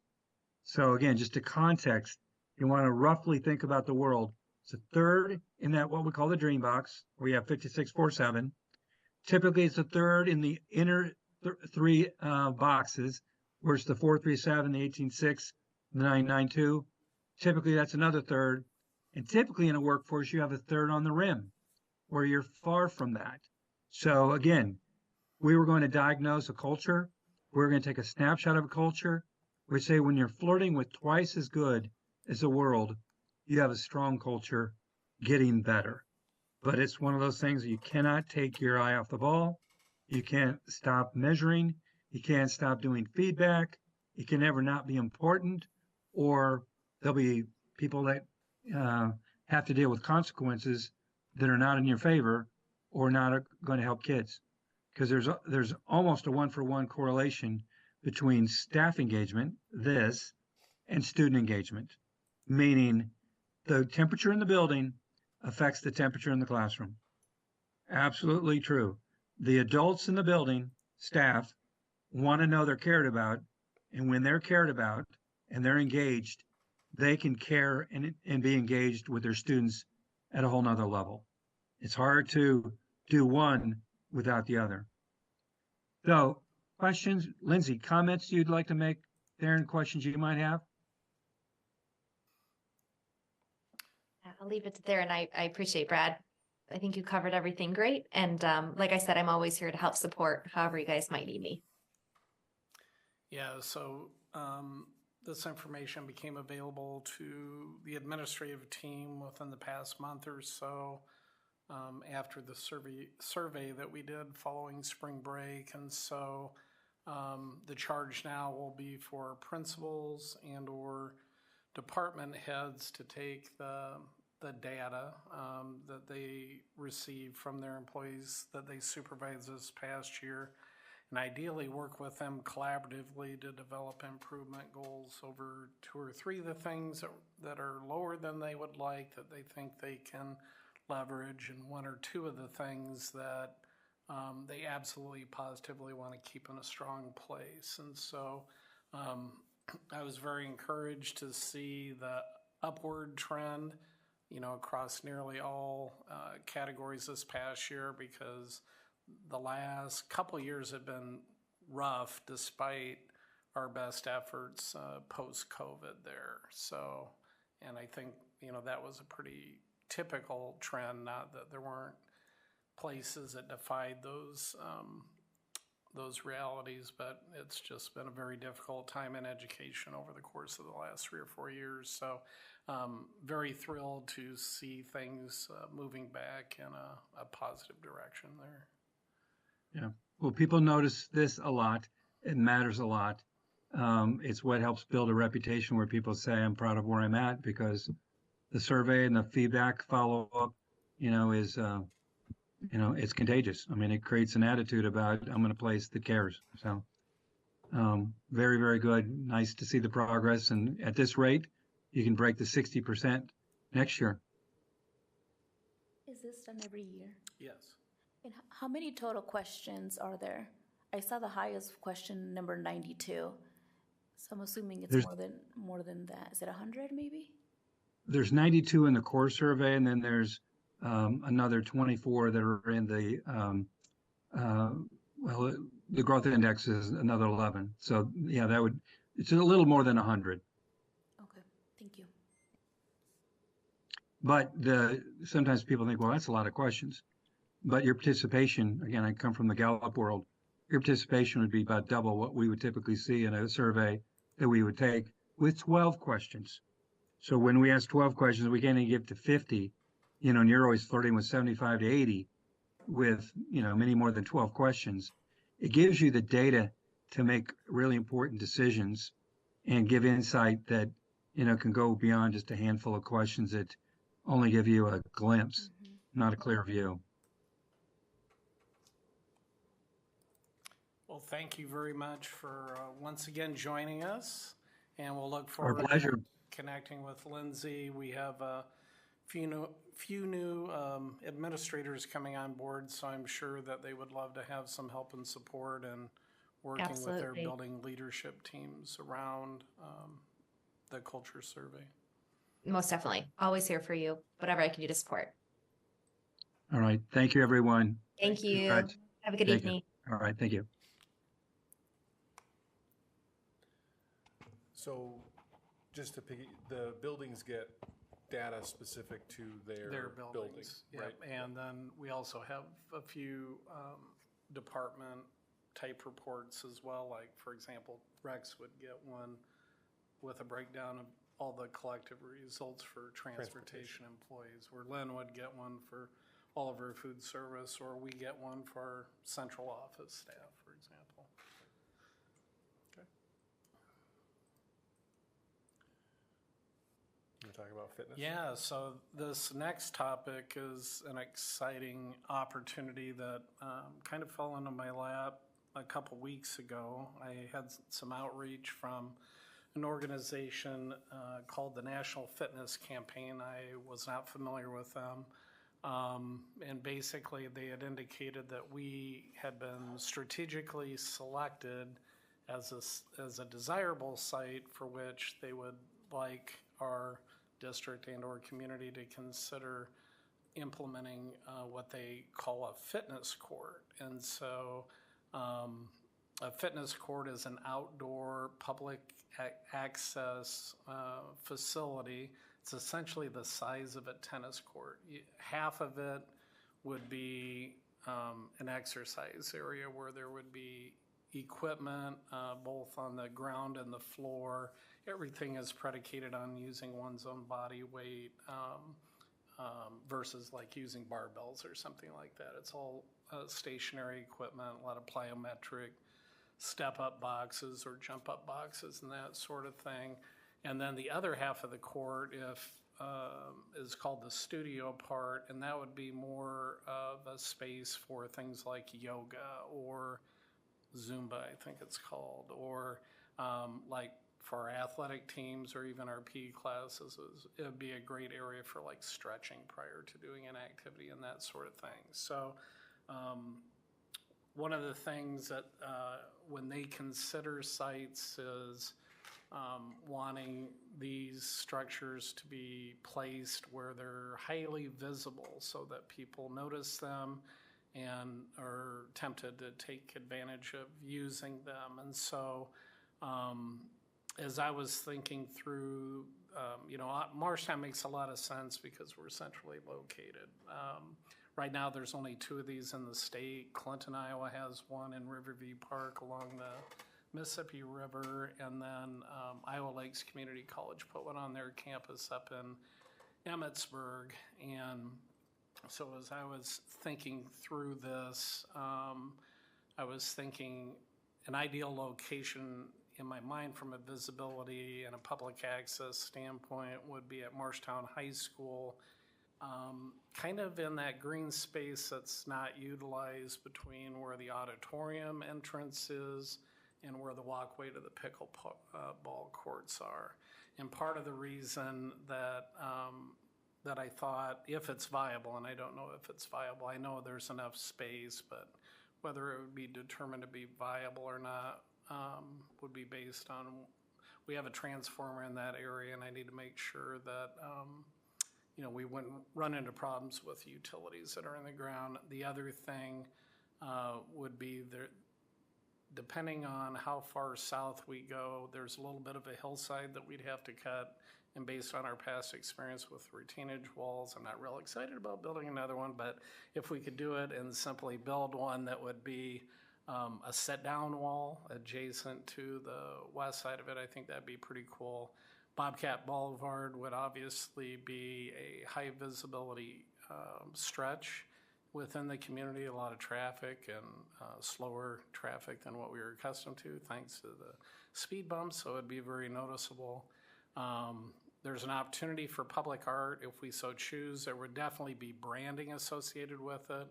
So again, just to context, you want to roughly think about the world. It's a third in that what we call the dream box, where you have 5647. Typically, it's a third in the inner three boxes, where it's the 437, the 186, the 992. Typically, that's another third. And typically in a workforce, you have a third on the rim, where you're far from that. So again, we were going to diagnose a culture. We're going to take a snapshot of a culture. We say when you're flirting with twice as good as the world, you have a strong culture getting better. But it's one of those things that you cannot take your eye off the ball. You can't stop measuring. You can't stop doing feedback. It can never not be important, or there'll be people that have to deal with consequences that are not in your favor or not going to help kids. Because there's almost a one-for-one correlation between staff engagement, and student engagement, meaning the temperature in the building affects the temperature in the classroom. Absolutely true. The adults in the building, staff, want to know they're cared about, and when they're cared about and they're engaged, they can care and be engaged with their students at a whole nother level. It's hard to do one without the other. So, questions? Lindsay, comments you'd like to make there, and questions you might have? I'll leave it there, and I appreciate Brad. I think you covered everything great. And like I said, I'm always here to help support however you guys might need me. Yeah, so this information became available to the administrative team within the past month or so, after the survey that we did following spring break. And so the charge now will be for principals and or department heads to take the data that they receive from their employees that they supervised this past year, and ideally work with them collaboratively to develop improvement goals over 2 or 3 of the things that are lower than they would like, that they think they can leverage, and 1 or 2 of the things that they absolutely positively want to keep in a strong place. And so I was very encouraged to see the upward trend, across nearly all categories this past year, because the last couple of years have been rough despite our best efforts post-COVID there. So, and I think, that was a pretty typical trend, not that there weren't places that defied those realities, but it's just been a very difficult time in education over the course of the last 3 or 4 years. So very thrilled to see things moving back in a positive direction there. Yeah. Well, people notice this a lot. It matters a lot. It's what helps build a reputation where people say, I'm proud of where I'm at, because the survey and the feedback follow up, is, it's contagious. I mean, it creates an attitude about, I'm in a place that cares. So, very, very good. Nice to see the progress. And at this rate, you can break the 60% next year. Is this done every year? Yes. And how many total questions are there? I saw the highest question number 92. So I'm assuming it's There's- more than that. Is it 100 maybe? There's 92 in the core survey, and then there's another 24 that are in the the growth index is another 11. So yeah, it's a little more than 100. Okay, thank you. But sometimes people think, well, that's a lot of questions. But your participation, again, I come from the Gallup world, your participation would be about double what we would typically see in a survey that we would take with 12 questions. So when we ask 12 questions, we can't even get to 50, and you're always flirting with 75 to 80 with, many more than 12 questions. It gives you the data to make really important decisions and give insight that, can go beyond just a handful of questions that only give you a glimpse, not a clear view. Well, thank you very much for once again joining us, and we'll look Our forward pleasure. to connecting with Lindsay. We have a few new administrators coming on board, so I'm sure that they would love to have some help and support and working with their Absolutely. building leadership teams around the culture survey. Most definitely. Always here for you. Whatever I can do to support. All right. Thank you, everyone. Thank you. Congrats. Have a good Thank you. evening. All right. Thank you. So just to the buildings get data specific to their buildings, Yep. right? And then we also have a few department type reports as well. Like, for example, Rex would get one with a breakdown of all the collective results for transportation employees, where Lynn would get one for all of her food service, or we get one for our central office staff, for example. Okay. You want to talk about fitness? Yeah, so this next topic is an exciting opportunity that kind of fell into my lap a couple weeks ago. I had some outreach from an organization called the National Fitness Campaign. I was not familiar with them. And basically they had indicated that we had been strategically selected as a desirable site for which they would like our district and or community to consider implementing what they call a fitness court. And so a fitness court is an outdoor public access facility. It's essentially the size of a tennis court. Half of it would be an exercise area where there would be equipment both on the ground and the floor. Everything is predicated on using one's own body weight versus like using barbells or something like that. It's all stationary equipment, a lot of plyometric step-up boxes or jump-up boxes and that sort of thing. And then the other half of the court is called the studio part, and that would be more of a space for things like yoga or Zumba, I think it's called, or like for our athletic teams or even our PE classes, it would be a great area for like stretching prior to doing an activity and that sort of thing. So one of the things that when they consider sites is wanting these structures to be placed where they're highly visible so that people notice them and are tempted to take advantage of using them. And so as I was thinking through, Marshtown makes a lot of sense because we're centrally located. Right now, there's only 2 of these in the state. Clinton, Iowa has one in Riverview Park along the Mississippi River, and then Iowa Lakes Community College put one on their campus up in Emmitsburg. And so as I was thinking through this, I was thinking an ideal location in my mind from a visibility and a public access standpoint would be at Marshtown High School, kind of in that green space that's not utilized between where the auditorium entrance is and where the walkway to the pickleball courts are. And part of the reason that that I thought, if it's viable, and I don't know if it's viable, I know there's enough space, but whether it would be determined to be viable or not would be based on, we have a transformer in that area, and I need to make sure that you know, we wouldn't run into problems with utilities that are in the ground. The other thing would be there, depending on how far south we go, there's a little bit of a hillside that we'd have to cut. And based on our past experience with retainage walls, I'm not real excited about building another one, but if we could do it and simply build one that would be a sit-down wall adjacent to the west side of it, I think that'd be pretty cool. Bobcat Boulevard would obviously be a high visibility stretch within the community, a lot of traffic and slower traffic than what we were accustomed to thanks to the speed bumps, so it'd be very noticeable. There's an opportunity for public art if we so choose. There would definitely be branding associated with it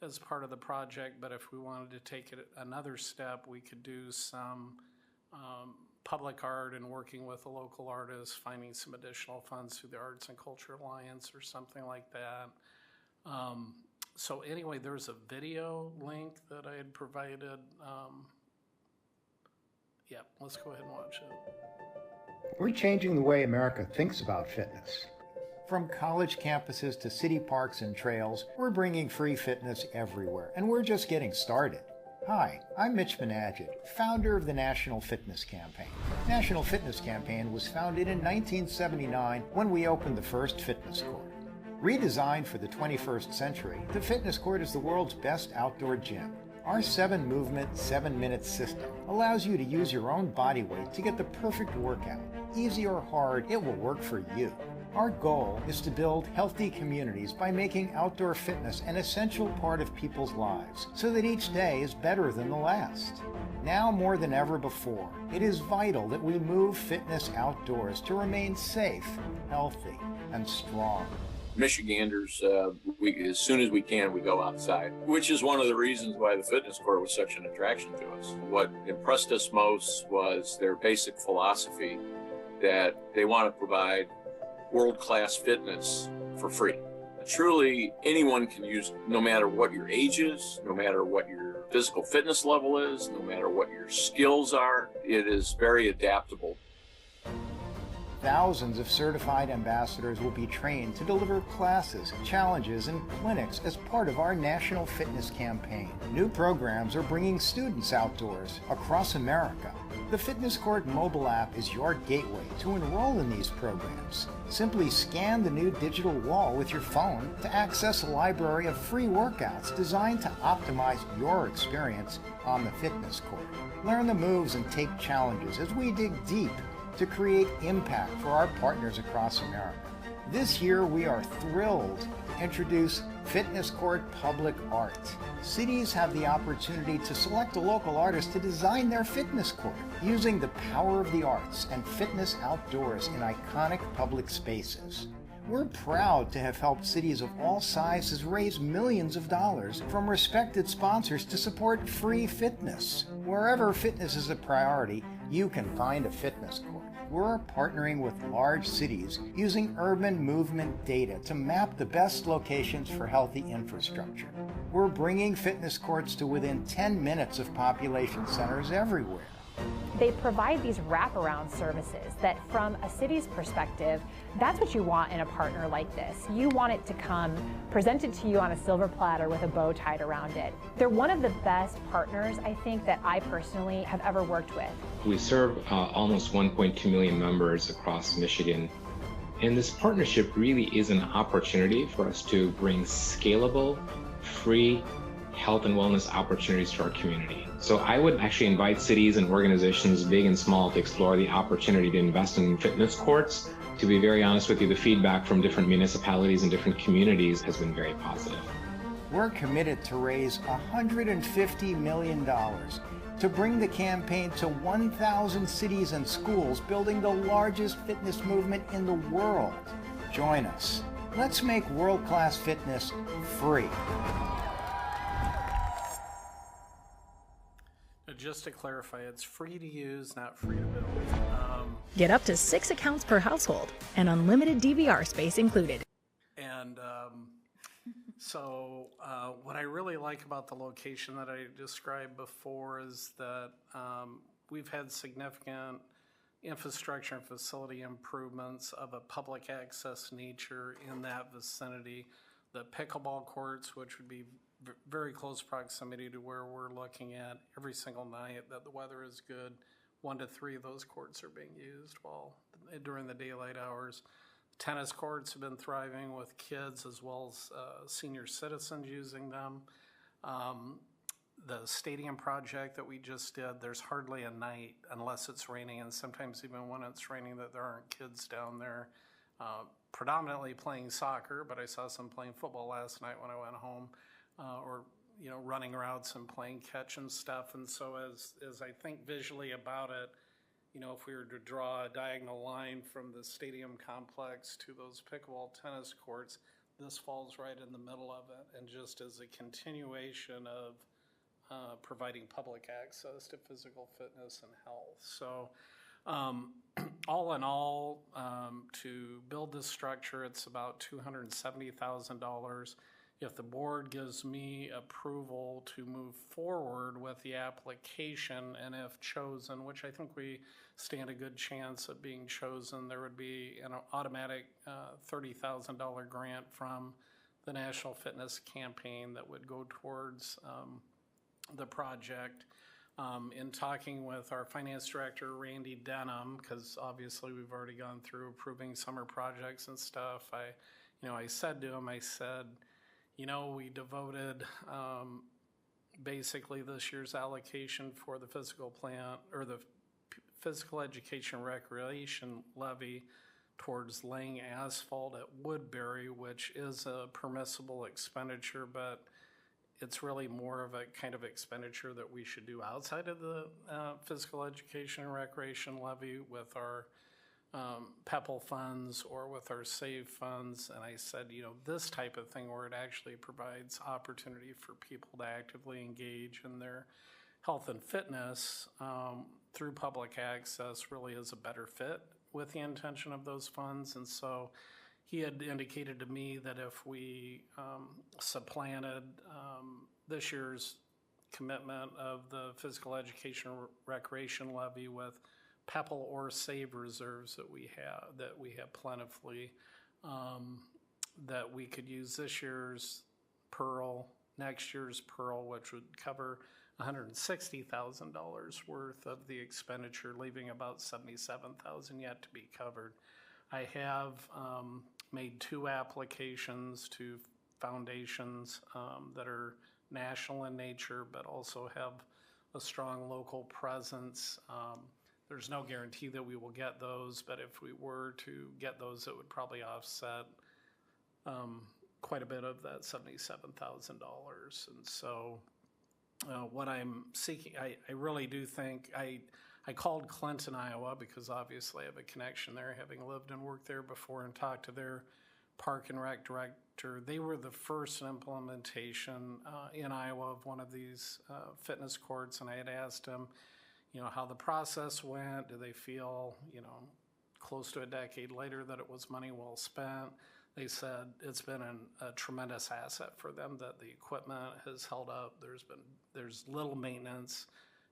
as part of the project, but if we wanted to take it another step, we could do some public art and working with a local artist, finding some additional funds through the Arts and Culture Alliance or something like that. So anyway, there's a video link that I had provided. Yeah, let's go ahead and watch it. We're changing the way America thinks about fitness. From college campuses to city parks and trails, we're bringing free fitness everywhere, and we're just getting started. Hi, I'm Mitch Menadget, founder of the National Fitness Campaign. National Fitness Campaign was founded in 1979 when we opened the first fitness court. Redesigned for the 21st century, the fitness court is the world's best outdoor gym. Our 7-movement, 7-minute system allows you to use your own body weight to get the perfect workout. Easy or hard, it will work for you. Our goal is to build healthy communities by making outdoor fitness an essential part of people's lives so that each day is better than the last. Now more than ever before, it is vital that we move fitness outdoors to remain safe, healthy, and strong. Michiganders, as soon as we can, we go outside, which is one of the reasons why the fitness court was such an attraction to us. What impressed us most was their basic philosophy that they want to provide world-class fitness for free. Truly, anyone can use it, no matter what your age is, no matter what your physical fitness level is, no matter what your skills are. It is very adaptable. Thousands of certified ambassadors will be trained to deliver classes, challenges, and clinics as part of our National Fitness Campaign. New programs are bringing students outdoors across America. The Fitness Court mobile app is your gateway to enroll in these programs. Simply scan the new digital wall with your phone to access a library of free workouts designed to optimize your experience on the fitness court. Learn the moves and take challenges as we dig deep to create impact for our partners across America. This year, we are thrilled to introduce Fitness Court Public Art. Cities have the opportunity to select a local artist to design their fitness court using the power of the arts and fitness outdoors in iconic public spaces. We're proud to have helped cities of all sizes raise millions of dollars from respected sponsors to support free fitness. Wherever fitness is a priority, you can find a fitness court. We're partnering with large cities using urban movement data to map the best locations for healthy infrastructure. We're bringing fitness courts to within 10 minutes of population centers everywhere. They provide these wraparound services that, from a city's perspective, that's what you want in a partner like this. You want it to come presented to you on a silver platter with a bow tied around it. They're one of the best partners, I think, that I personally have ever worked with. We serve almost 1.2 million members across Michigan, and this partnership really is an opportunity for us to bring scalable, free health and wellness opportunities to our community. So I would actually invite cities and organizations, big and small, to explore the opportunity to invest in fitness courts. To be very honest with you, the feedback from different municipalities and different communities has been very positive. we're committed to raise $150 million to bring the campaign to 1,000 cities and schools, building the largest fitness movement in the world. Join us. Let's make world-class fitness free. Just to clarify, it's free to use, not free to build. Get up to 6 accounts per household and unlimited DVR space included. And so what I really like about the location that I described before is that we've had significant infrastructure and facility improvements of a public access nature in that vicinity. The pickleball courts, which would be very close proximity to where we're looking at every single night that the weather is good. 1 to 3 of those courts are being used during the daylight hours. Tennis courts have been thriving with kids as well as senior citizens using them. The stadium project that we just did, there's hardly a night unless it's raining, and sometimes even when it's raining that there aren't kids down there predominantly playing soccer, but I saw some playing football last night when I went home. Or running routes and playing catch and stuff. And so as I think visually about it, if we were to draw a diagonal line from the stadium complex to those pickleball tennis courts, this falls right in the middle of it, and just as a continuation of providing public access to physical fitness and health. So all in all, to build this structure, it's about $270,000. If the board gives me approval to move forward with the application, and if chosen, which I think we stand a good chance of being chosen, there would be an automatic $30,000 grant from the National Fitness Campaign that would go towards the project. In talking with our finance director, Randy Denham, because obviously we've already gone through approving summer projects and stuff, I said to him, we devoted basically this year's allocation for the physical plant or the physical education recreation levy towards laying asphalt at Woodbury, which is a permissible expenditure, but it's really more of a kind of expenditure that we should do outside of the physical education and recreation levy with our PEPL funds or with our SAVE funds. And I said, this type of thing where it actually provides opportunity for people to actively engage in their health and fitness through public access really is a better fit with the intention of those funds. And so he had indicated to me that if we supplanted this year's commitment of the physical education recreation levy with PEPL or SAVE reserves that we have plentifully, that we could use this year's PEARL, next year's PEARL, which would cover $160,000 worth of the expenditure, leaving about $77,000 yet to be covered. I have made 2 applications to foundations that are national in nature, but also have a strong local presence. There's no guarantee that we will get those, but if we were to get those, it would probably offset quite a bit of that $77,000. And so what I'm seeking, I really do think, I called Clinton, Iowa, because obviously I have a connection there, having lived and worked there before, and talked to their Park and Rec director. They were the first implementation in Iowa of one of these fitness courts, and I had asked him, how the process went. Do they feel, close to a decade later that it was money well spent? They said it's been a tremendous asset for them, that the equipment has held up. There's little maintenance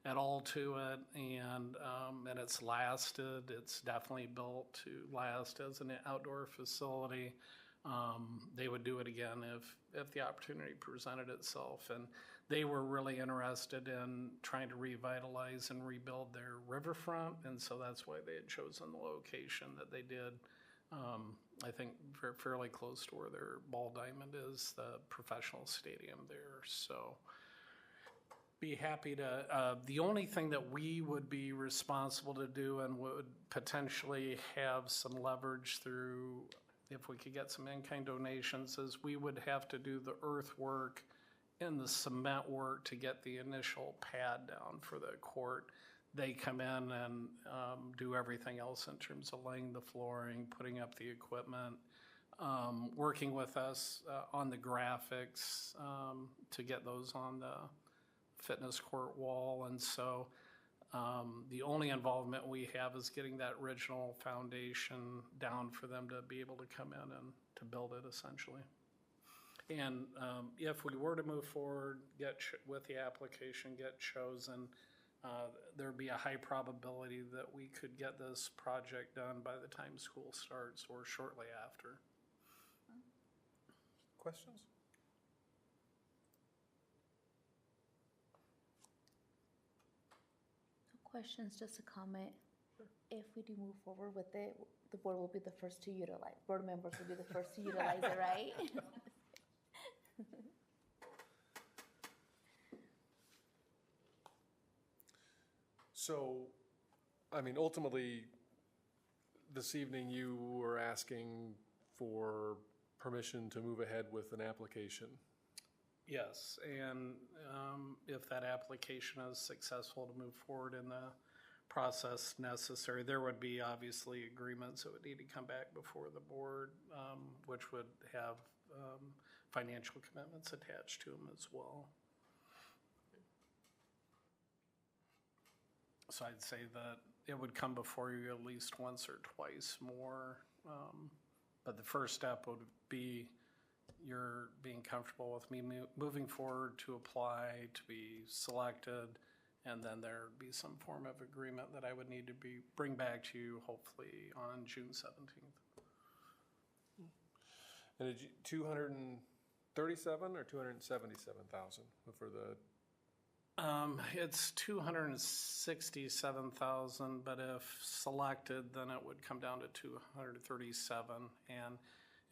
at all to it, and it's lasted. It's definitely built to last as an outdoor facility. They would do it again if the opportunity presented itself. And they were really interested in trying to revitalize and rebuild their riverfront, and so that's why they had chosen the location that they did. I think fairly close to where their ball diamond is, the professional stadium there. So be happy to, the only thing that we would be responsible to do and would potentially have some leverage through if we could get some in-kind donations, is we would have to do the earthwork and the cement work to get the initial pad down for the court. They come in and do everything else in terms of laying the flooring, putting up the equipment, working with us on the graphics to get those on the fitness court wall. And so the only involvement we have is getting that original foundation down for them to be able to come in and to build it essentially. And if we were to move forward, with the application, get chosen, there'd be a high probability that we could get this project done by the time school starts or shortly after. Questions? Questions, just a comment. If we do move forward with it, the board will be the first to utilize, board members will be the first to utilize it, right? So, I mean, ultimately, this evening you were asking for permission to move ahead with an application. Yes, and if that application is successful to move forward in the process necessary, there would be obviously agreements that would need to come back before the board, which would have financial commitments attached to them as well. So I'd say that it would come before you at least once or twice more. But the first step would be you're being comfortable with me moving forward to apply, to be selected, and then there'd be some form of agreement that I would need to bring back to you hopefully on June 17th. And did you, 237 or 277,000 for the? It's 267,000, but if selected, then it would come down to 237, and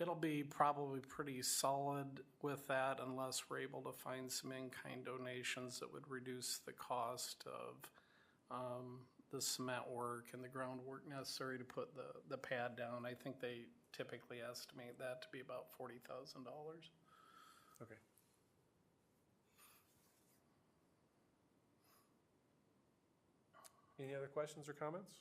it'll be probably pretty solid with that unless we're able to find some in-kind donations that would reduce the cost of the cement work and the groundwork necessary to put the pad down. I think they typically estimate that to be about $40,000. Okay. Any other questions or comments?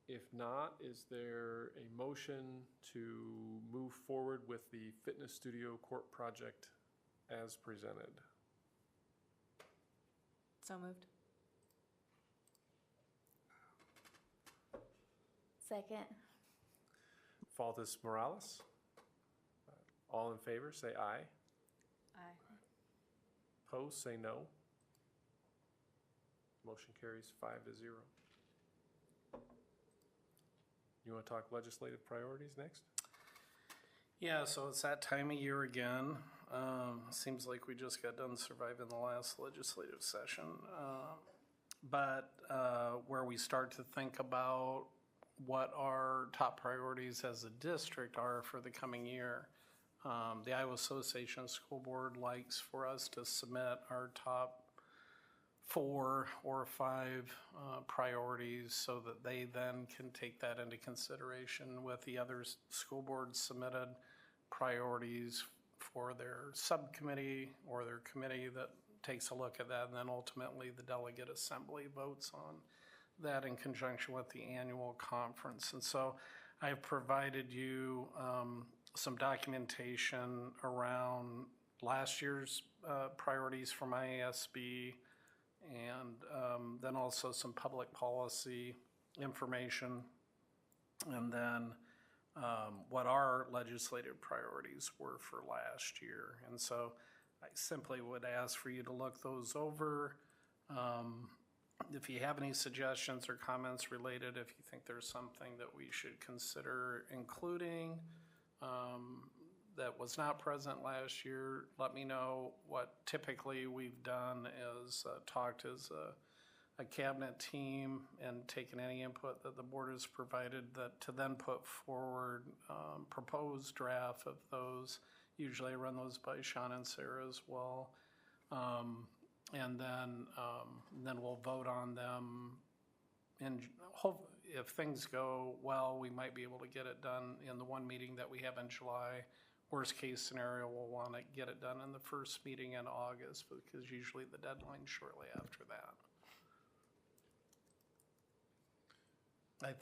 If not, is there a motion to move forward with the fitness studio court project as presented? So moved. Second. Faltis Morales. All in favor, say aye. Aye. Opposed, say no. Motion carries 5-0. You want to talk legislative priorities next? Yeah, so it's that time of year again. Seems like we just got done surviving the last legislative session. But where we start to think about what our top priorities as a district are for the coming year. The Iowa Association of School Board likes for us to submit our top 4 or 5 priorities so that they then can take that into consideration with the other school boards submitted priorities for their subcommittee or their committee that takes a look at that, and then ultimately the delegate assembly votes on that in conjunction with the annual conference. And so I've provided you some documentation around last year's priorities from IASB, and then also some public policy information, and then what our legislative priorities were for last year. And so I simply would ask for you to look those over. If you have any suggestions or comments related, if you think there's something that we should consider including that was not present last year, let me know. What typically we've done is talked as a cabinet team and taken any input that the board has provided that to then put forward proposed draft of those. Usually I run those by Sean and Sarah as well. And then we'll vote on them if things go well, we might be able to get it done in the one meeting that we have in July. Worst case scenario, we'll want to get it done in the first meeting in August because usually the deadline's shortly after that.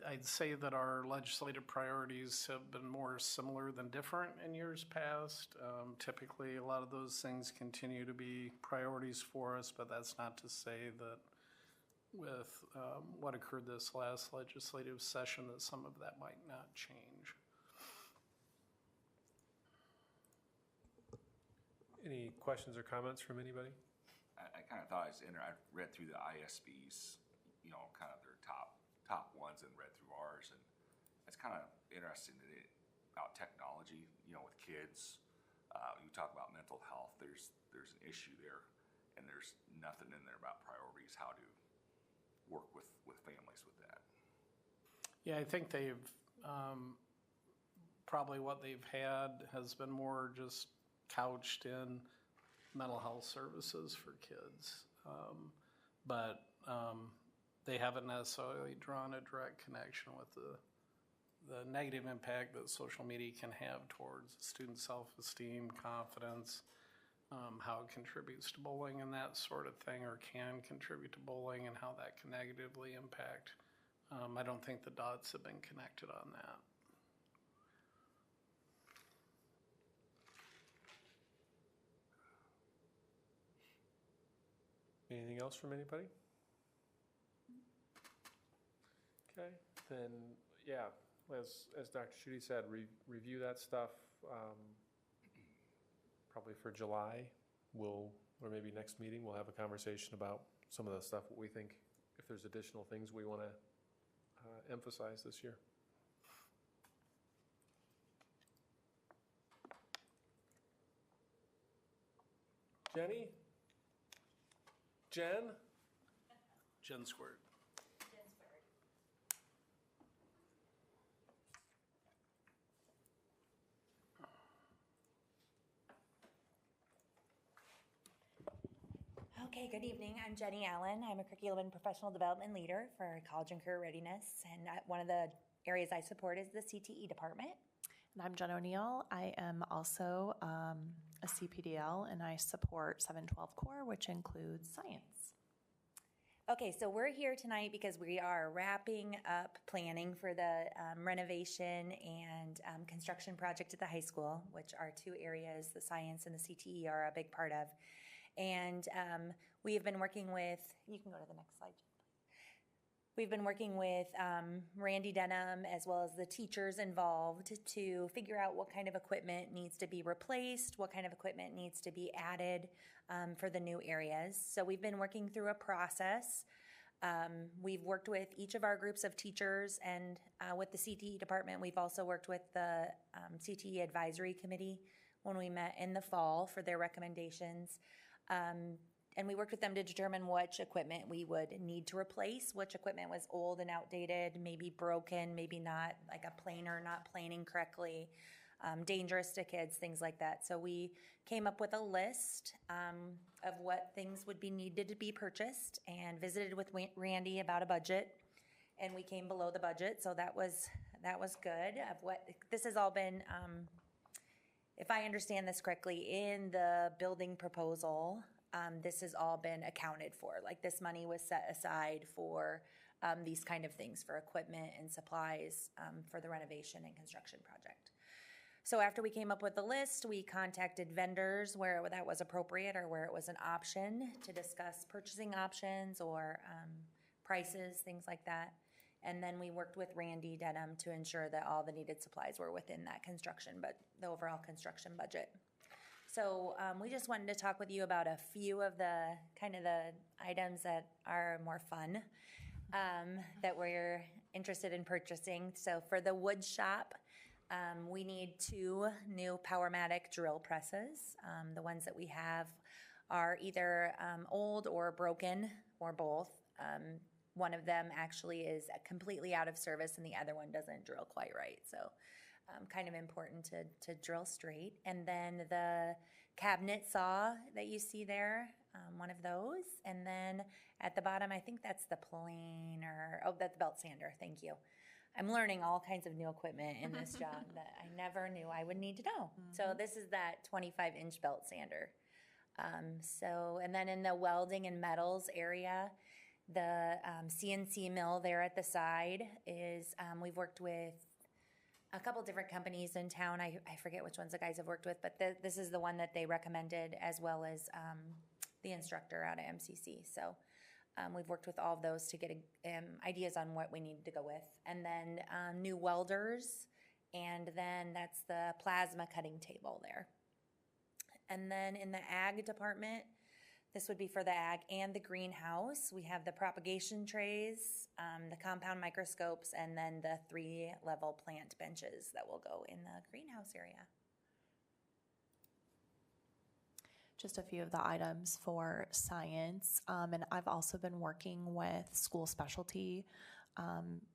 I'd say that our legislative priorities have been more similar than different in years past. Typically, a lot of those things continue to be priorities for us, but that's not to say that with what occurred this last legislative session that some of that might not change. Any questions or comments from anybody? I kind of thought I read through the ISBs, kind of their top ones, and read through ours, and it's kind of interesting about technology, with kids. You talk about mental health. There's an issue there, and there's nothing in there about priorities, how to work with families with that. Yeah, I think they've probably what they've had has been more just couched in mental health services for kids, but they haven't necessarily drawn a direct connection with the negative impact that social media can have towards student self-esteem, confidence, how it contributes to bullying and that sort of thing, or can contribute to bullying, and how that can negatively impact. I don't think the dots have been connected on that. Anything else from anybody? Okay, then, yeah, as Dr. Schutte said, review that stuff probably for July. Or maybe next meeting, we'll have a conversation about some of the stuff, what we think, if there's additional things we want to emphasize this year. Jenny? Jen? Jen squared. Okay, good evening. I'm Jenny Allen. I'm a curriculum and professional development leader for college and career readiness. And one of the areas I support is the CTE department. And I'm Jen O'Neill. I am also a CPDL, and I support 712 Core, which includes science. Okay, so we're here tonight because we are wrapping up planning for the renovation and construction project at the high school, which are two areas the science and the CTE are a big part of. And we have been working with, you can go to the next slide. We've been working with Randy Denham as well as the teachers involved to figure out what kind of equipment needs to be replaced, what kind of equipment needs to be added for the new areas. So we've been working through a process. We've worked with each of our groups of teachers, and with the CTE department, we've also worked with the CTE advisory committee when we met in the fall for their recommendations. And we worked with them to determine which equipment we would need to replace, which equipment was old and outdated, maybe broken, maybe not, like a planer not planing correctly, dangerous to kids, things like that. So we came up with a list of what things would be needed to be purchased and visited with Randy about a budget, and we came below the budget, so that was good. Of what this has all been, if I understand this correctly, in the building proposal, this has all been accounted for. Like, this money was set aside for these kind of things, for equipment and supplies for the renovation and construction project. So after we came up with the list, we contacted vendors where that was appropriate or where it was an option to discuss purchasing options or prices, things like that. And then we worked with Randy Denham to ensure that all the needed supplies were within that the overall construction budget. So we just wanted to talk with you about a few of the items that are more fun that we're interested in purchasing. So for the wood shop, we need 2 new Powermatic drill presses. The ones that we have are either old or broken, or both. One of them actually is completely out of service and the other one doesn't drill quite right. So kind of important to drill straight. And then the cabinet saw that you see there, one of those. And then at the bottom, I think that's the planer. Oh, that's the belt sander. Thank you. I'm learning all kinds of new equipment in this job that I never knew I would need to know. So this is that 25-inch belt sander. And then in the welding and metals area, the CNC mill there at the side is, we've worked with a couple different companies in town. I forget which ones the guys have worked with, but this is the one that they recommended, as well as the instructor out at MCC. So we've worked with all of those to get ideas on what we need to go with. And then new welders, and then that's the plasma cutting table there. And then in the ag department, this would be for the ag and the greenhouse. We have the propagation trays, the compound microscopes, and then the 3-level plant benches that will go in the greenhouse area. Just a few of the items for science. And I've also been working with School Specialty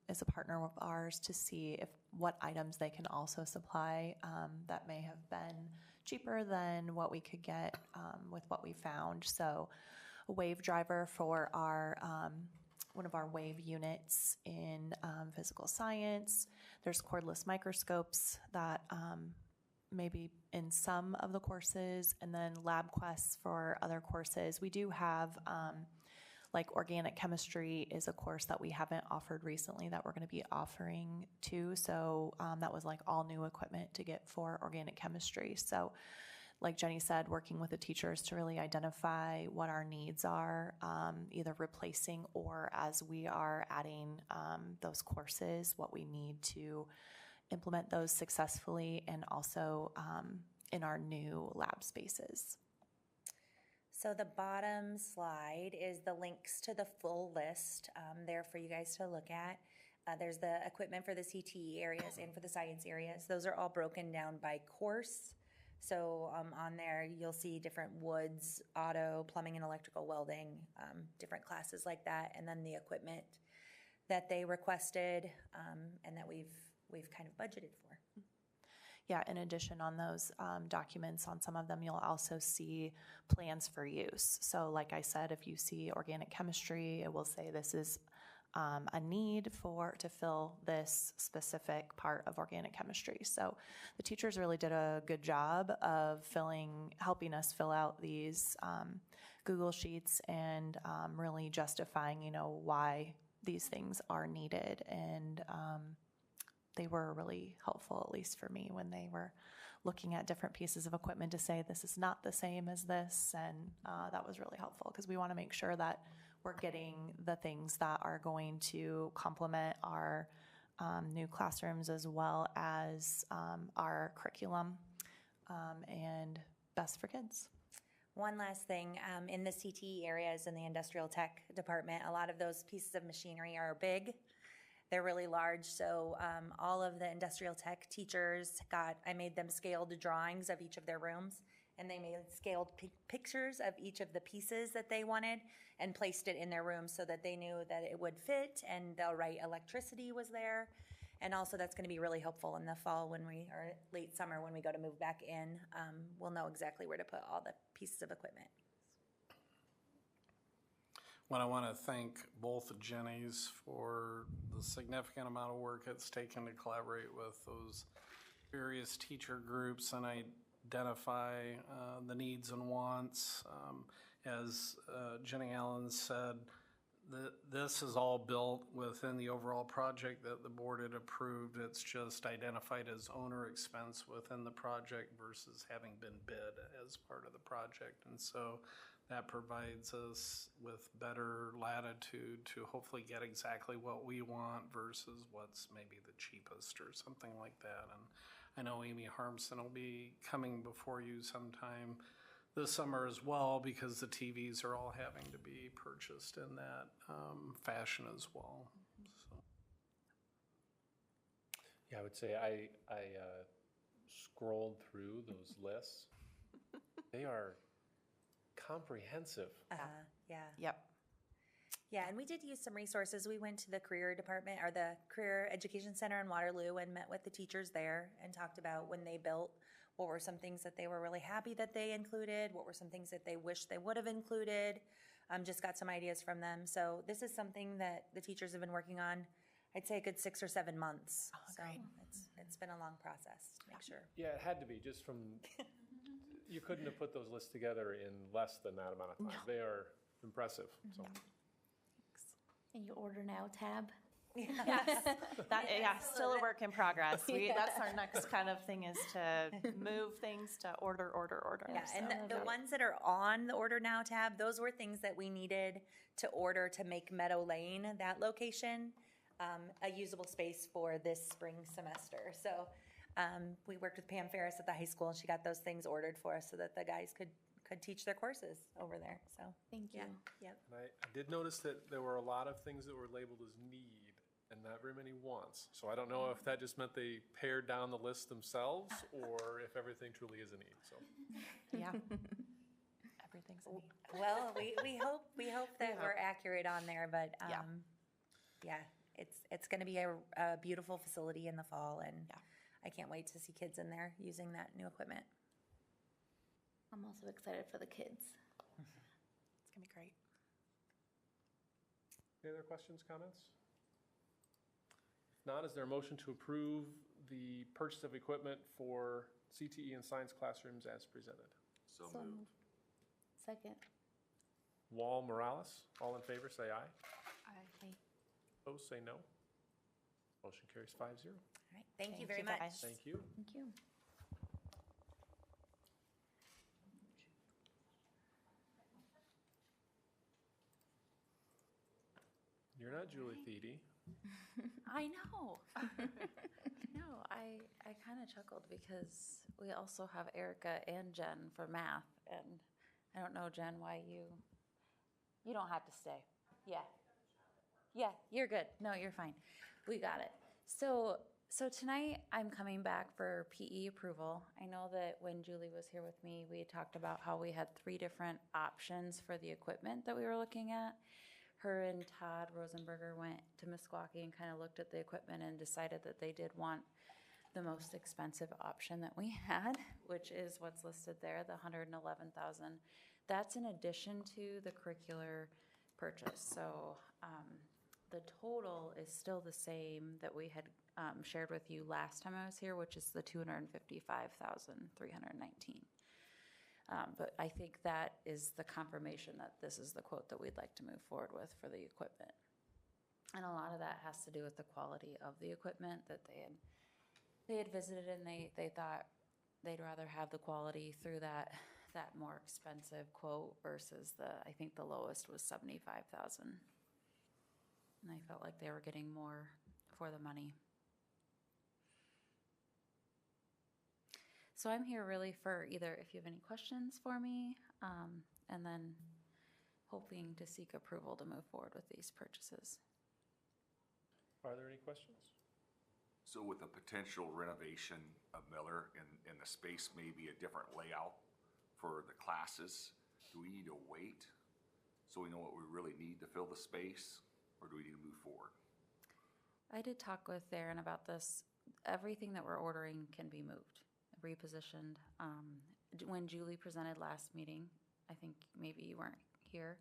as a partner of ours to see what items they can also supply that may have been cheaper than what we could get with what we found. So a wave driver for our one of our wave units in physical science. There's cordless microscopes that maybe in some of the courses, and then lab quests for other courses. We do have like organic chemistry is a course that we haven't offered recently that we're going to be offering too. So that was like all new equipment to get for organic chemistry. So like Jenny said, working with the teachers to really identify what our needs are, either replacing or as we are adding those courses, what we need to implement those successfully, and also in our new lab spaces. So the bottom slide is the links to the full list there for you guys to look at. There's the equipment for the CTE areas and for the science areas. Those are all broken down by course. So on there, you'll see different woods, auto, plumbing and electrical welding, different classes like that, and then the equipment that they requested and that we've kind of budgeted for. Yeah, in addition on those documents, on some of them, you'll also see plans for use. So like I said, if you see organic chemistry, it will say this is a need to fill this specific part of organic chemistry. So the teachers really did a good job of helping us fill out these Google Sheets and really justifying, why these things are needed. And they were really helpful, at least for me, when they were looking at different pieces of equipment to say this is not the same as this. And that was really helpful because we want to make sure that we're getting the things that are going to complement our new classrooms as well as our curriculum and best for kids. One last thing, in the CTE areas in the industrial tech department, a lot of those pieces of machinery are big. They're really large, so all of the industrial tech teachers I made them scaled drawings of each of their rooms, and they made scaled pictures of each of the pieces that they wanted and placed it in their rooms so that they knew that it would fit, and they'll write electricity was there. And also that's going to be really helpful in the fall or late summer when we go to move back in. We'll know exactly where to put all the pieces of equipment. Well, I want to thank both Jennies for the significant amount of work it's taken to collaborate with those various teacher groups and identify the needs and wants. As Jenny Allen said, this is all built within the overall project that the board had approved. It's just identified as owner expense within the project versus having been bid as part of the project. And so that provides us with better latitude to hopefully get exactly what we want versus what's maybe the cheapest or something like that. And I know Amy Harmson will be coming before you sometime this summer as well, because the TVs are all having to be purchased in that fashion as well. So. Yeah, I would say I scrolled through those lists. They are comprehensive. Yeah. Yep. Yeah, and we did use some resources. We went to the career department or the Career Education Center in Waterloo and met with the teachers there and talked about when they built What were some things that they were really happy that they included? What were some things that they wish they would have included? Just got some ideas from them. So this is something that the teachers have been working on, I'd say a good 6 or 7 months. So it's been a long process to make sure. Yeah, it had to be, just from, you couldn't have put those lists together in less than that amount of time. No. They are impressive, so. And your order now tab? Yes, still a work in progress. That's our next kind of thing, is to move things to order. Yeah, and So- the ones that are on the Order Now tab, those were things that we needed to order to make Meadow Lane, that location, a usable space for this spring semester. So we worked with Pam Ferris at the high school, and she got those things ordered for us so that the guys could teach their courses over there. So thank you. Yep. And I did notice that there were a lot of things that were labeled as need and not very many wants. So I don't know if that just meant they pared down the list themselves or if everything truly is a need, so. Yeah. Everything's a need. Well, we hope that we're accurate on there, but yeah, it's going to be a beautiful facility in the fall, and I can't wait to see kids in there using that new equipment. I'm also excited for the kids. It's going to be great. Any other questions, comments? If not, is there a motion to approve the purchase of equipment for CTE and science classrooms as presented? So moved. Second. Wall, Morales, all in favor, say aye. Aye. Opposed, say no. Motion carries 5-0. All right, thank you very much. Thank you. Thank you. You're not Julie Thede. I know. No, I kind of chuckled because we also have Erica and Jen for math, and I don't know, Jen, why you don't have to stay. Yeah, you're good. No, you're fine. We got it. So tonight I'm coming back for PE approval. I know that when Julie was here with me, we talked about how we had 3 different options for the equipment that we were looking at. Her and Todd Rosenberger went to Meskwaki and kind of looked at the equipment and decided that they did want the most expensive option that we had, which is what's listed there, the $111,000. That's in addition to the curricular purchase. So the total is still the same that we had shared with you last time I was here, which is the $255,319. But I think that is the confirmation that this is the quote that we'd like to move forward with for the equipment. And a lot of that has to do with the quality of the equipment that they had visited, and they thought they'd rather have the quality through that more expensive quote versus I think the lowest was $75,000. And I felt like they were getting more for the money. So I'm here really for either if you have any questions for me, and then hoping to seek approval to move forward with these purchases. Are there any questions? So with the potential renovation of Miller and the space may be a different layout for the classes, do we need to wait so we know what we really need to fill the space, or do we need to move forward? I did talk with Darren about this. Everything that we're ordering can be moved, repositioned. When Julie presented last meeting, I think maybe you weren't here,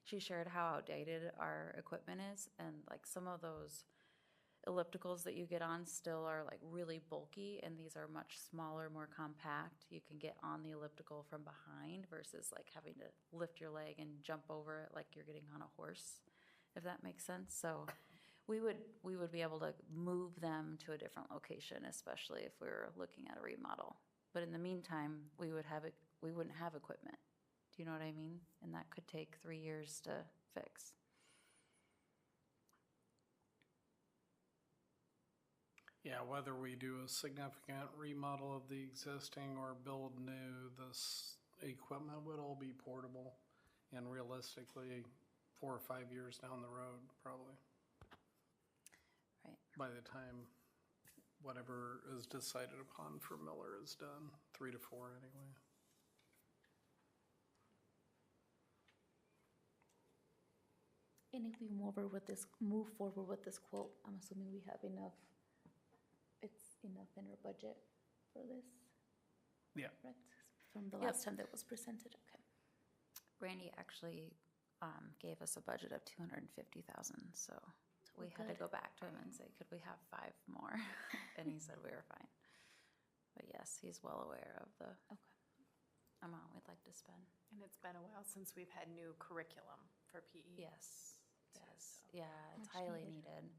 she shared how outdated our equipment is, and like some of those ellipticals that you get on still are like really bulky, and these are much smaller, more compact. You can get on the elliptical from behind versus like having to lift your leg and jump over it like you're getting on a horse, if that makes sense. So we would be able to move them to a different location, especially if we were looking at a remodel. But in the meantime, we wouldn't have equipment. Do you know what I mean? And that could take 3 years to fix. Yeah, whether we do a significant remodel of the existing or build new, this equipment would all be portable, and realistically, 4 or 5 years down the road, probably. Right. By the time whatever is decided upon for Miller is done, 3 to 4 anyway. And if we move forward with this quote, I'm assuming we have enough, it's enough in our budget for this. Yeah. Correct? From the Yep. last time that was presented, okay. Randy actually gave us a budget of 250,000, so we had to good. go back to him and say, could we have 5 more? And he said we were fine. But yes, he's well aware of the amount we'd like to spend. And it's been a while since we've had new curriculum for PE. Yes, yes, yeah, it's highly needed.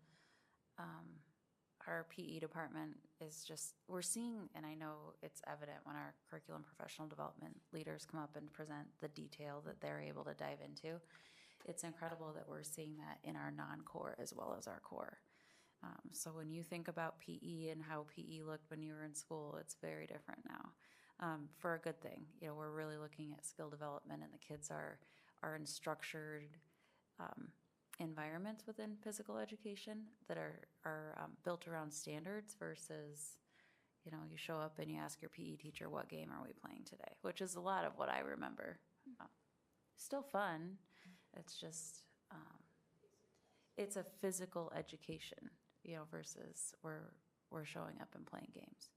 Our PE department is just, we're seeing, and I know it's evident when our curriculum professional development leaders come up and present the detail that they're able to dive into. It's incredible that we're seeing that in our non-core as well as our core. So when you think about PE and how PE looked when you were in school, it's very different now, for a good thing. You know, we're really looking at skill development, and the kids are in structured environments within physical education that are built around standards versus, you know, you show up and you ask your PE teacher, what game are we playing today? Which is a lot of what I remember. Still fun. It's just, it's a physical education, you know, versus we're showing up and playing games.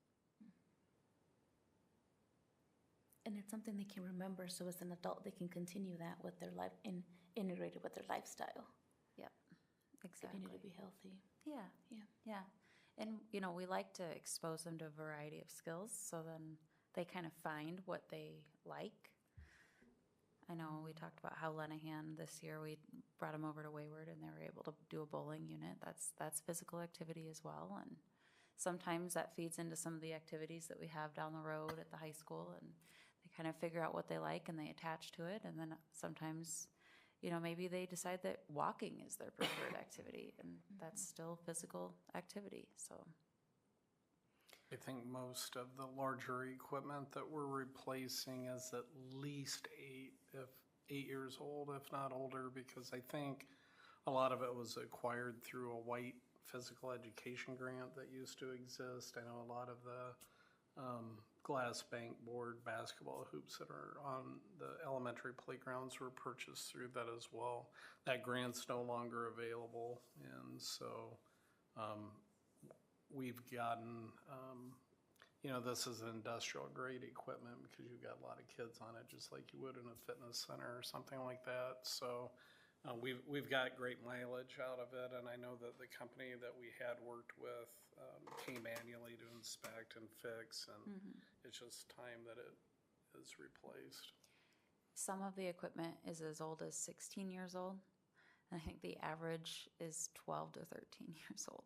And it's something they can remember, so as an adult, they can continue that with their life, integrated with their lifestyle. Yep, exactly. Continue to be healthy. Yeah, Yeah. yeah. And, you know, we like to expose them to a variety of skills, so then they kind of find what they like. I know we talked about how Lenahan this year, we brought them over to Wayward and they were able to do a bowling unit. That's physical activity as well. And sometimes that feeds into some of the activities that we have down the road at the high school, and they kind of figure out what they like and they attach to it. And then sometimes, you know, maybe they decide that walking is their preferred activity, and that's still physical activity. So I think most of the larger equipment that we're replacing is at least 8 years old, if not older, because I think a lot of it was acquired through a white physical education grant that used to exist. I know a lot of the glass bank board basketball hoops that are on the elementary playgrounds were purchased through that as well. That grant's no longer available, and so we've gotten, you know, this is industrial grade equipment because you've got a lot of kids on it, just like you would in a fitness center or something like that. So we've got great mileage out of it, and I know that the company that we had worked with came annually to inspect and fix, and it's just time that it is replaced. some of the equipment is as old as 16 years old, and I think the average is 12 to 13 years old.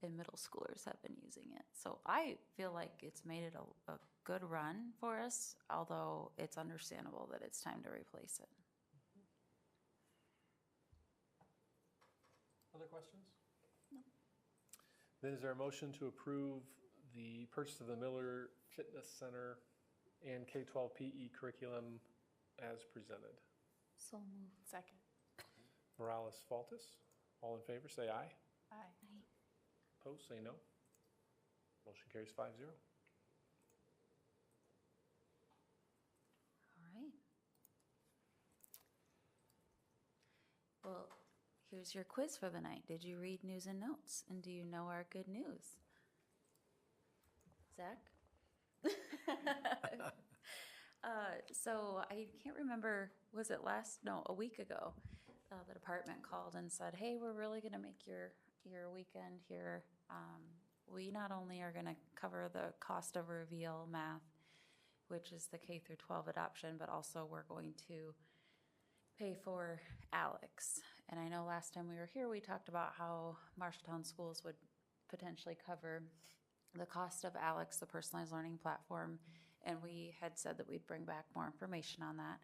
And middle schoolers have been using it. So I feel like it's made it a good run for us, although it's understandable that it's time to replace it. Other questions? No. Then is there a motion to approve the purchase of the Miller Fitness Center and K-12 PE curriculum as presented? So moved. Second. Morales Faltis, all in favor, say aye. Aye. Opposed, say no. Motion carries 5-0. All right. Well, here's your quiz for the night. Did you read news and notes? And do you know our good news? Zach? So I can't remember, was it a week ago, the department called and said, hey, we're really going to make your weekend here. We not only are going to cover the cost of Reveal Math, which is the K through 12 adoption, but also we're going to pay for Alex. And I know last time we were here, we talked about how Marshalltown schools would potentially cover the cost of Alex, the personalized learning platform, and we had said that we'd bring back more information on that.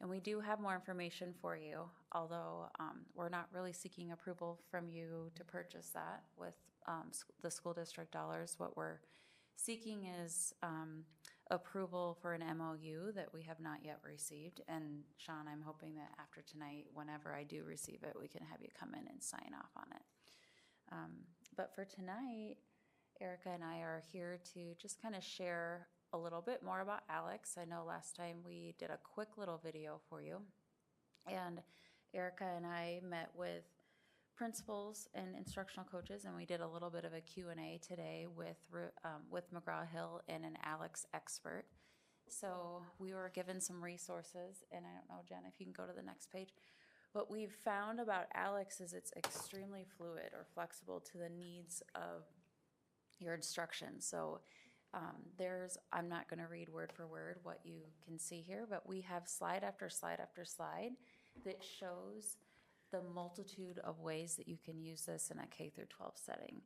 And we do have more information for you, although we're not really seeking approval from you to purchase that with the school district dollars. What we're seeking is approval for an MOU that we have not yet received. And Sean, I'm hoping that after tonight, whenever I do receive it, we can have you come in and sign off on it. But for tonight, Erica and I are here to just kind of share a little bit more about Alex. I know last time we did a quick little video for you, and Erica and I met with principals and instructional coaches, and we did a little bit of a Q&A today with McGraw-Hill and an Alex expert. So we were given some resources, and I don't know, Jen, if you can go to the next page. What we've found about Alex is it's extremely fluid or flexible to the needs of your instruction. So I'm not going to read word for word what you can see here, but we have slide after slide after slide that shows the multitude of ways that you can use this in a K through 12 setting.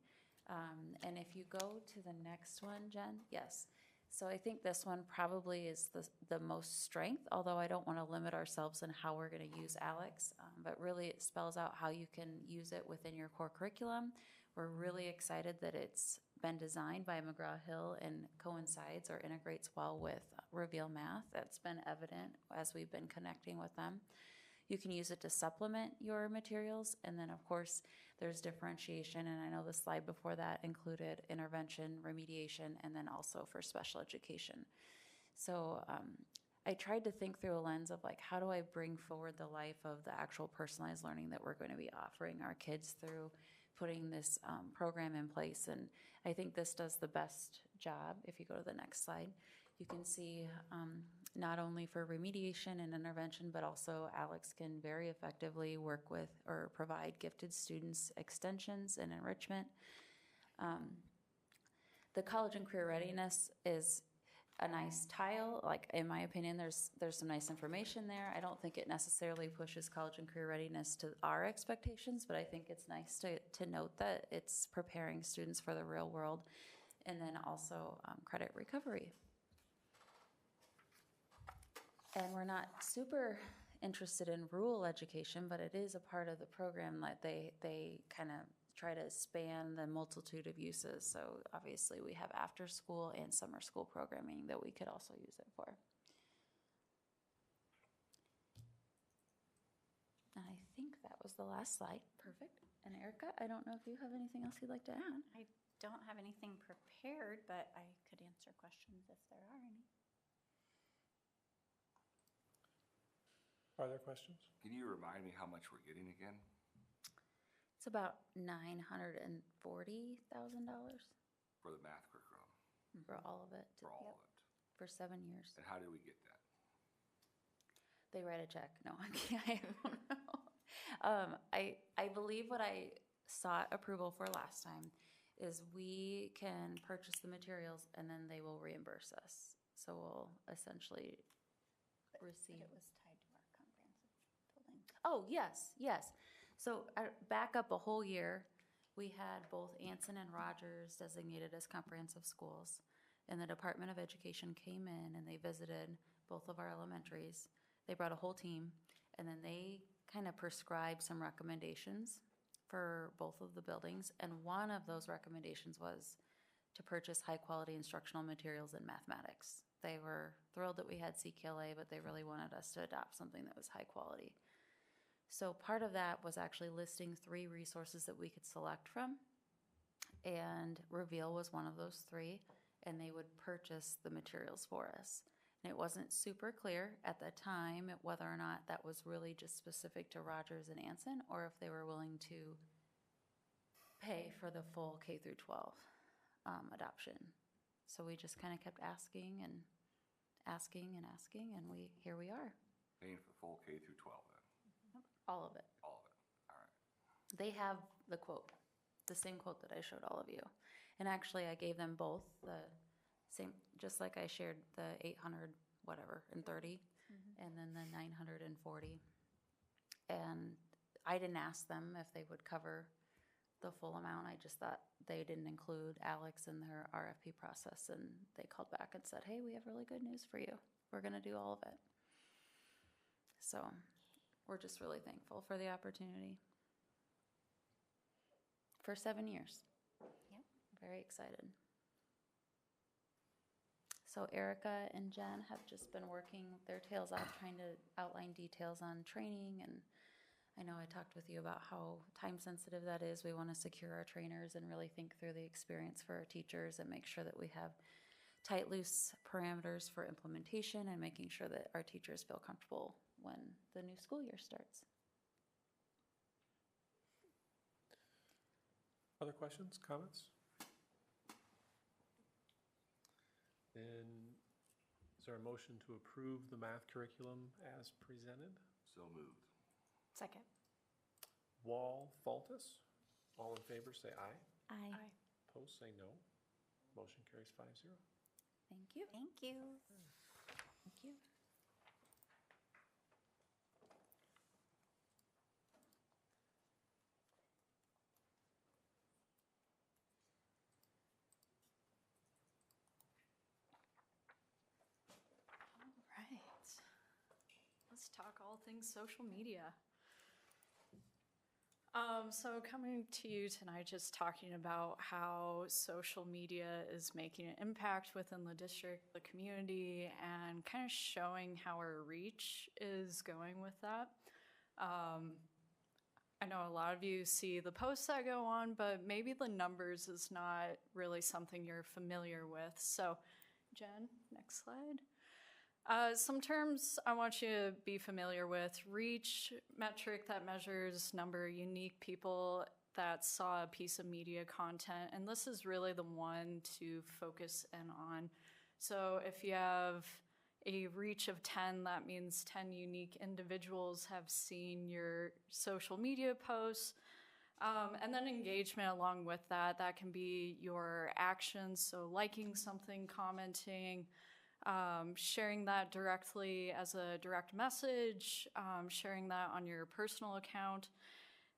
And if you go to the next one, Jen, yes. So I think this one probably is the most strength, although I don't want to limit ourselves in how we're going to use Alex, but really it spells out how you can use it within your core curriculum. We're really excited that it's been designed by McGraw-Hill and coincides or integrates well with Reveal Math. That's been evident as we've been connecting with them. You can use it to supplement your materials, and then of course there's differentiation, and I know the slide before that included intervention, remediation, and then also for special education. So I tried to think through a lens of like, how do I bring forward the life of the actual personalized learning that we're going to be offering our kids through putting this program in place, and I think this does the best job. If you go to the next slide, you can see not only for remediation and intervention, but also Alex can very effectively work with or provide gifted students extensions and enrichment. The college and career readiness is a nice tile. Like, in my opinion, there's some nice information there. I don't think it necessarily pushes college and career readiness to our expectations, but I think it's nice to note that it's preparing students for the real world, and then also credit recovery. And we're not super interested in rural education, but it is a part of the program that they kind of try to span the multitude of uses. So obviously we have after school and summer school programming that we could also use it for. And I think that was the last slide. Perfect. And Erica, I don't know if you have anything else you'd like to add. I don't have anything prepared, but I could answer questions if there are any. Are there questions? Can you remind me how much we're getting again? It's about $940,000 For the math curriculum? for all of it. For all of it? For 7 years. And how do we get that? They write a check. No, I don't know. I believe what I sought approval for last time is we can purchase the materials and then they will reimburse us. So we'll essentially receive. But it was tied to our comprehensive building. Oh, yes, yes. So back up a whole year, we had both Anson and Rogers designated as comprehensive schools. And the Department of Education came in and they visited both of our elementaries. They brought a whole team, and then they kind of prescribed some recommendations for both of the buildings. And one of those recommendations was to purchase high-quality instructional materials in mathematics. They were thrilled that we had CKLA, but they really wanted us to adopt something that was high quality. So part of that was actually listing 3 resources that we could select from, and Reveal was one of those 3, and they would purchase the materials for us. And it wasn't super clear at the time whether or not that was really just specific to Rogers and Anson, or if they were willing to pay for the full K through 12 adoption. So we just kind of kept asking and asking and asking, and here we are. Paying for full K through 12 then? All of it. All of it, all right. They have the quote, the same quote that I showed all of you. And actually, I gave them both the same, just like I shared the 800 whatever and 30, and then the 940. And I didn't ask them if they would cover the full amount. I just thought they didn't include Alex in their RFP process, and they called back and said, hey, we have really good news for you. We're going to do all of it. So we're just really thankful for the opportunity. For 7 years. Yep. Very excited. So Erica and Jen have just been working their tails off trying to outline details on training, and I know I talked with you about how time sensitive that is. We want to secure our trainers and really think through the experience for our teachers and make sure that we have tight, loose parameters for implementation and making sure that our teachers feel comfortable when the new school year starts. Other questions, comments? Then, is there a motion to approve the math curriculum as presented? So moved. Second. Wall, Faltus, all in favor say aye. Aye. Opposed say no. Motion carries 5-0. Thank you. Thank you. Thank you. Right. Let's talk all things social media. So coming to you tonight, just talking about how social media is making an impact within the district, the community, and kind of showing how our reach is going with that. I know a lot of you see the posts that go on, but maybe the numbers is not really something you're familiar with. So Jen, next slide. Some terms I want you to be familiar with. Reach, metric that measures number of unique people that saw a piece of media content, and this is really the one to focus in on. So if you have a reach of 10, that means 10 unique individuals have seen your social media posts. And then engagement along with that, that can be your actions, so liking something, commenting, sharing that directly as a direct message, sharing that on your personal account.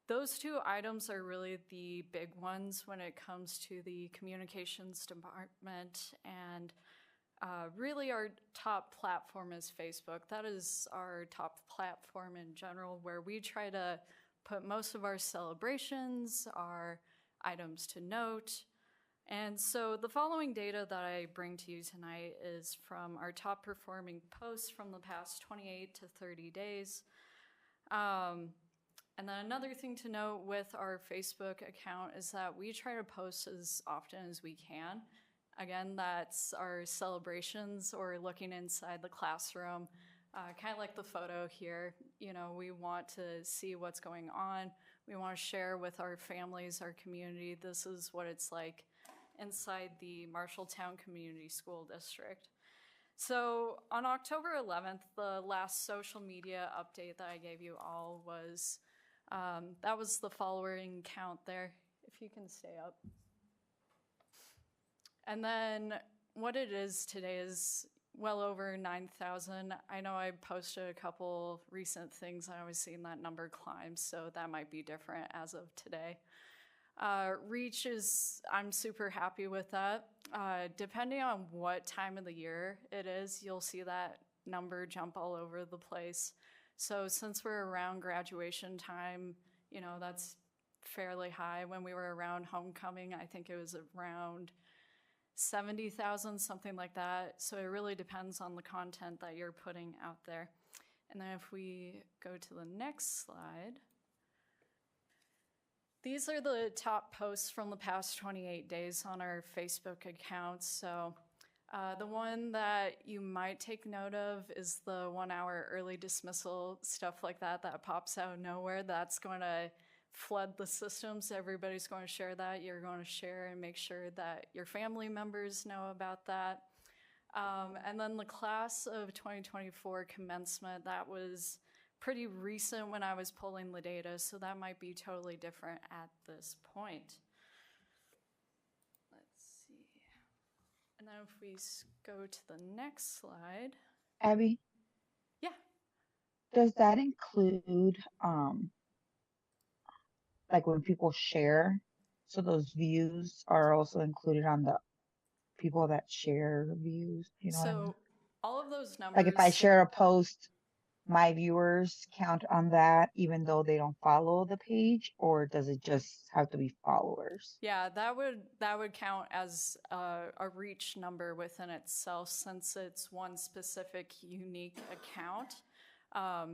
Those two items are really the big ones when it comes to the communications department, and really our top platform is Facebook. That is our top platform in general, where we try to put most of our celebrations, our items to note. And so the following data that I bring to you tonight is from our top performing posts from the past 28 to 30 days. And then another thing to note with our Facebook account is that we try to post as often as we can. Again, that's our celebrations or looking inside the classroom, kind of like the photo here. You know, we want to see what's going on. We want to share with our families, our community. This is what it's like inside the Marshalltown Community School District. So on October 11th, the last social media update that I gave you all was, that was the following count there, if you can stay up. And then what it is today is well over 9,000. I know I posted a couple recent things. I was seeing that number climb, so that might be different as of today. Reach is, I'm super happy with that. Depending on what time of the year it is, you'll see that number jump all over the place. So since we're around graduation time, you know, that's fairly high. When we were around homecoming, I think it was around 70,000, something like that. So it really depends on the content that you're putting out there. And then if we go to the next slide, these are the top posts from the past 28 days on our Facebook accounts. So the one that you might take note of is the 1 hour early dismissal, stuff like that, that pops out of nowhere. That's going to flood the systems. Everybody's going to share that. You're going to share and make sure that your family members know about that. And then the class of 2024 commencement, that was pretty recent when I was pulling the data, so that might be totally different at this point. Let's see. And then if we go to the next slide. Abby? Yeah. Does that include, like when people share, so those views are also included on the people that share views? You know what I mean? So all of those numbers. Like if I share a post, my viewers count on that even though they don't follow the page, or does it just have to be followers? Yeah, that would count as a reach number within itself, since it's one specific unique account.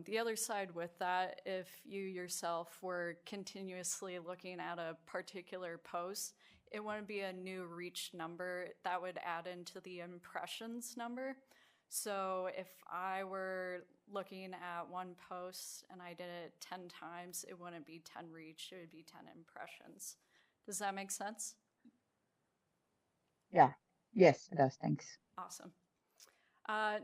The other side with that, if you yourself were continuously looking at a particular post, it wouldn't be a new reach number. That would add into the impressions number. So if I were looking at one post and I did it 10 times, it wouldn't be 10 reach, it would be 10 impressions. Does that make sense? Yeah. Yes, it does. Thanks. Awesome.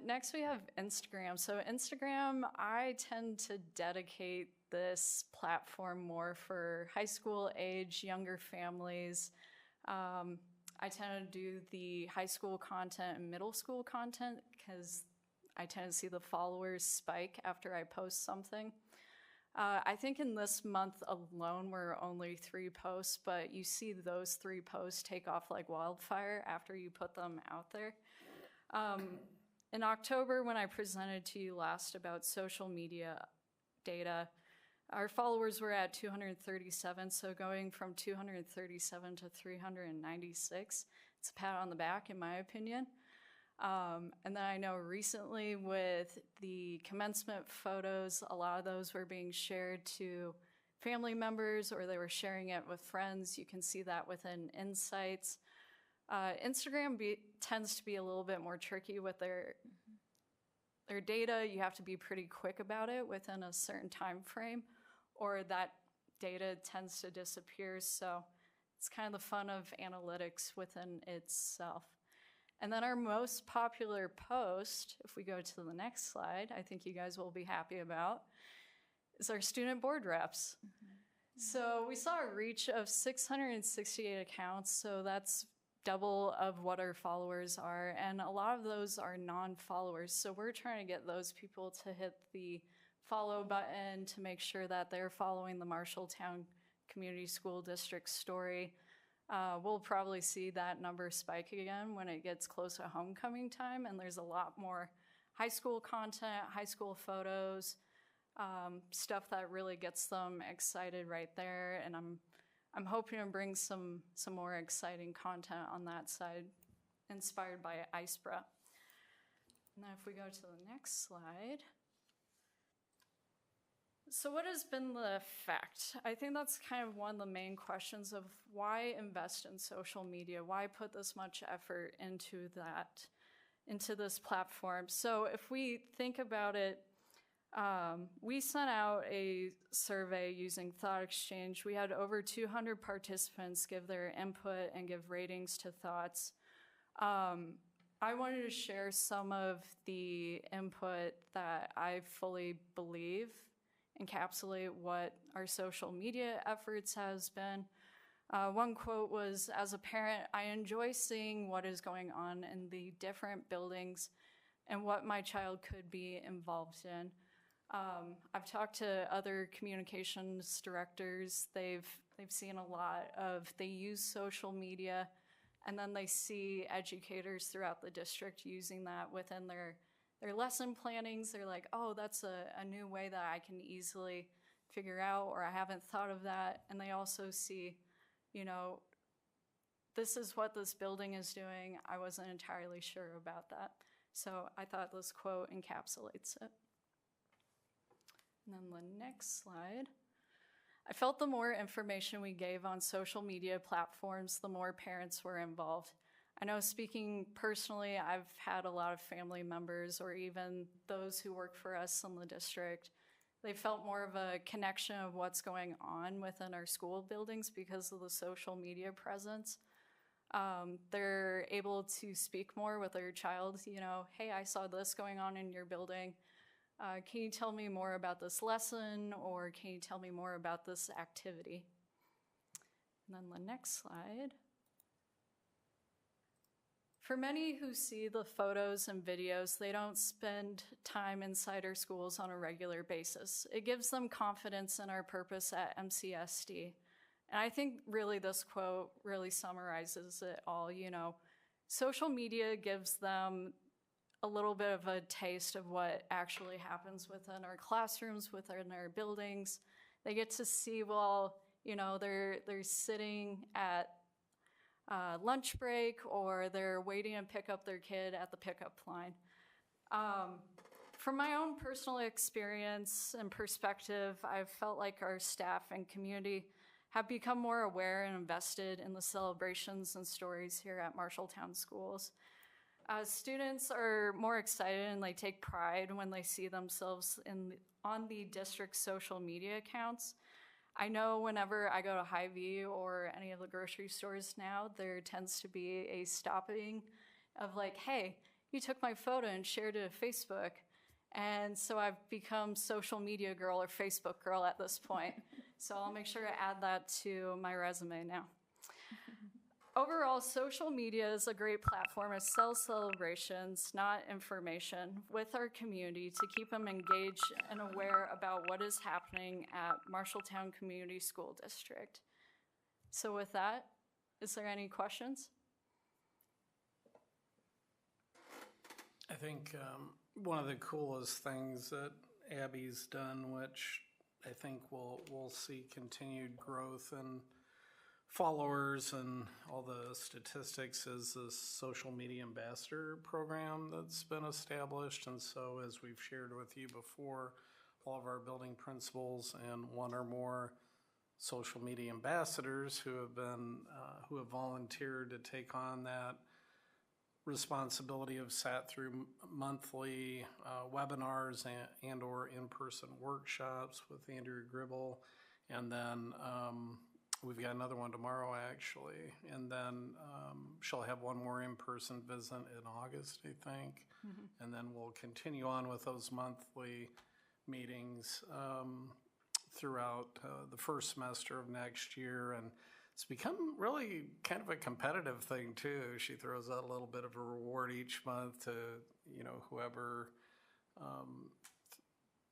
Next, we have Instagram. So Instagram, I tend to dedicate this platform more for high school age, younger families. I tend to do the high school content and middle school content because I tend to see the followers spike after I post something. I think in this month alone, we're only 3 posts, but you see those 3 posts take off like wildfire after you put them out there. In October, when I presented to you last about social media data, our followers were at 237, so going from 237 to 396, it's a pat on the back in my opinion. And then I know recently with the commencement photos, a lot of those were being shared to family members or they were sharing it with friends. You can see that within Insights. Instagram tends to be a little bit more tricky with their data. You have to be pretty quick about it within a certain time frame, or that data tends to disappear. So it's kind of the fun of analytics within itself. And then our most popular post, if we go to the next slide, I think you guys will be happy about, is our student board reps. So we saw a reach of 668 accounts, so that's double of what our followers are, and a lot of those are non-followers. So we're trying to get those people to hit the follow button to make sure that they're following the Marshalltown Community School District story. We'll probably see that number spike again when it gets close to homecoming time, and there's a lot more high school content, high school photos, stuff that really gets them excited right there, and I'm hoping to bring some more exciting content on that side, inspired by ISPRA. Now if we go to the next slide. So what has been the effect? I think that's kind of one of the main questions of why invest in social media? Why put this much effort into this platform? So if we think about it, we sent out a survey using Thought Exchange. We had over 200 participants give their input and give ratings to thoughts. I wanted to share some of the input that I fully believe encapsulate what our social media efforts has been. One quote was, "As a parent, I enjoy seeing what is going on in the different buildings and what my child could be involved in." I've talked to other communications directors. They've seen a lot of, they use social media and then they see educators throughout the district using that within their lesson plannings. They're like, oh, that's a new way that I can easily figure out, or I haven't thought of that. And they also see, this is what this building is doing. I wasn't entirely sure about that. So I thought this quote encapsulates it. And then the next slide. I felt the more information we gave on social media platforms, the more parents were involved. I know, speaking personally, I've had a lot of family members or even those who work for us in the district. They felt more of a connection of what's going on within our school buildings because of the social media presence. They're able to speak more with their child, hey, I saw this going on in your building. Can you tell me more about this lesson, or can you tell me more about this activity? And then the next slide. For many who see the photos and videos, they don't spend time inside our schools on a regular basis. It gives them confidence in our purpose at MCSD. And I think really this quote really summarizes it all. Social media gives them a little bit of a taste of what actually happens within our classrooms, within our buildings. They get to see, they're sitting at lunch break, or they're waiting to pick up their kid at the pickup line. From my own personal experience and perspective, I've felt like our staff and community have become more aware and invested in the celebrations and stories here at Marshalltown Schools. Students are more excited and they take pride when they see themselves on the district's social media accounts. I know whenever I go to Hy-Vee or any of the grocery stores now, there tends to be a stopping of like, hey, you took my photo and shared it to Facebook. And so I've become social media girl or Facebook girl at this point. So I'll make sure to add that to my resume now. Overall, social media is a great platform to sell celebrations, not information, with our community to keep them engaged and aware about what is happening at Marshalltown Community School District. So with that, is there any questions? I think one of the coolest things that Abby's done, which I think we'll see continued growth in followers and all the statistics, is this social media ambassador program that's been established. And so, as we've shared with you before, all of our building principals and one or more social media ambassadors who have volunteered to take on that responsibility, have sat through monthly webinars and or in-person workshops with Andrea Gribble, and then we've got another one tomorrow, actually. And then she'll have one more in-person visit in August, I think. Mm-hmm. And then we'll continue on with those monthly meetings throughout the first semester of next year. And it's become really kind of a competitive thing, too. She throws out a little bit of a reward each month to, whoever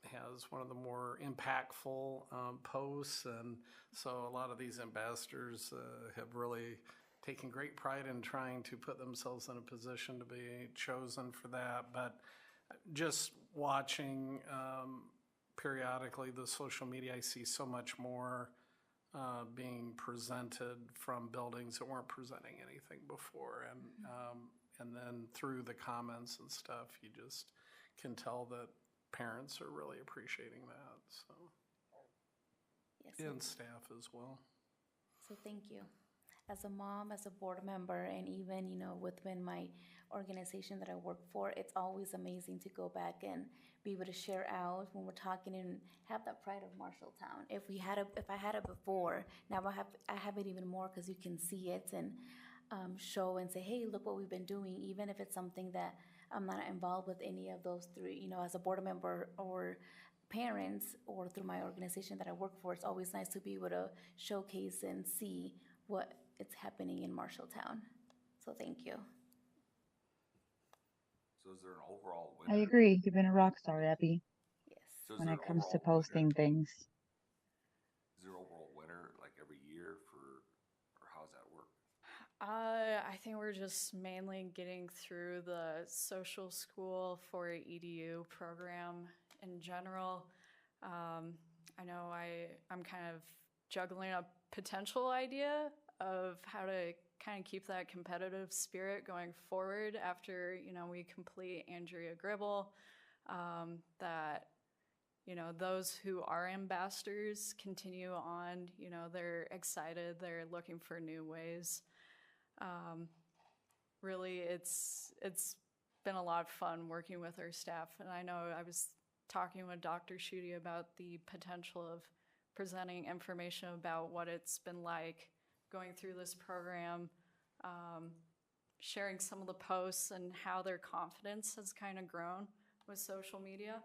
has one of the more impactful posts. And so a lot of these ambassadors have really taken great pride in trying to put themselves in a position to be chosen for that. But just watching periodically the social media, I see so much more being presented from buildings that weren't presenting anything before. And then through the comments and stuff, you just can tell that parents are really appreciating that, so. Yes. And staff as well. So thank you. As a mom, as a board member, and even, within my organization that I work for, it's always amazing to go back and be able to share out when we're talking and have that pride of Marshalltown. If I had it before, now I have it even more, because you can see it and show and say, hey, look what we've been doing, even if it's something that I'm not involved with any of those three, as a board member or parents, or through my organization that I work for. It's always nice to be able to showcase and see what is happening in Marshalltown. So thank you. So is there an overall winner? I agree. You've been a rock star, Abby, Yes. So is when there it an comes to overall posting winner? things. Is there an overall winner like every year or how does that work? I think we're just mainly getting through the social school for EDU program in general. I know I'm kind of juggling a potential idea of how to kind of keep that competitive spirit going forward after, we complete Andrea Gribble, that, those who are ambassadors continue on, they're excited, they're looking for new ways. Really, it's been a lot of fun working with our staff. And I know I was talking with Dr. Schutte about the potential of presenting information about what it's been like going through this program, sharing some of the posts and how their confidence has kind of grown with social media.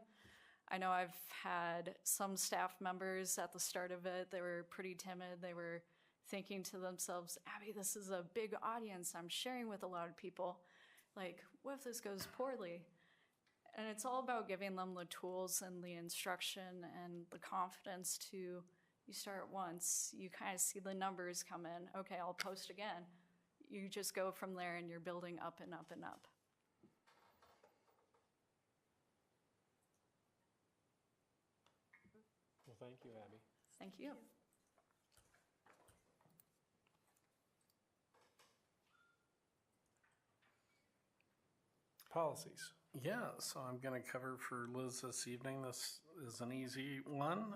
I know I've had some staff members at the start of it, they were pretty timid. They were thinking to themselves, Abby, this is a big audience. I'm sharing with a lot of people. Like, what if this goes poorly? And it's all about giving them the tools and the instruction and the confidence to, you start once, you kind of see the numbers come in. Okay, I'll post again. You just go from there and you're building up and up and up. Well, thank you, Abby. Thank you. Policies. Yeah, so I'm going to cover for Liz this evening. This is an easy one.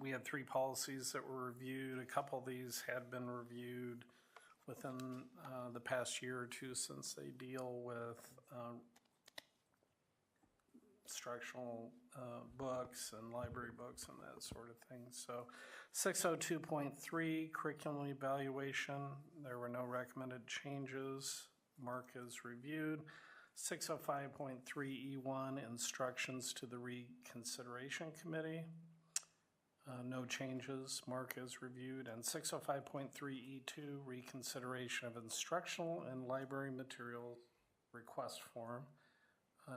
We had 3 policies that were reviewed. A couple of these had been reviewed within the past year or two, since they deal with instructional books and library books and that sort of thing. So 602.3 curriculum evaluation, there were no recommended changes. Mark is reviewed. 605.3E1 instructions to the reconsideration committee. No changes. Mark is reviewed. And 605.3E2 reconsideration of instructional and library material request form.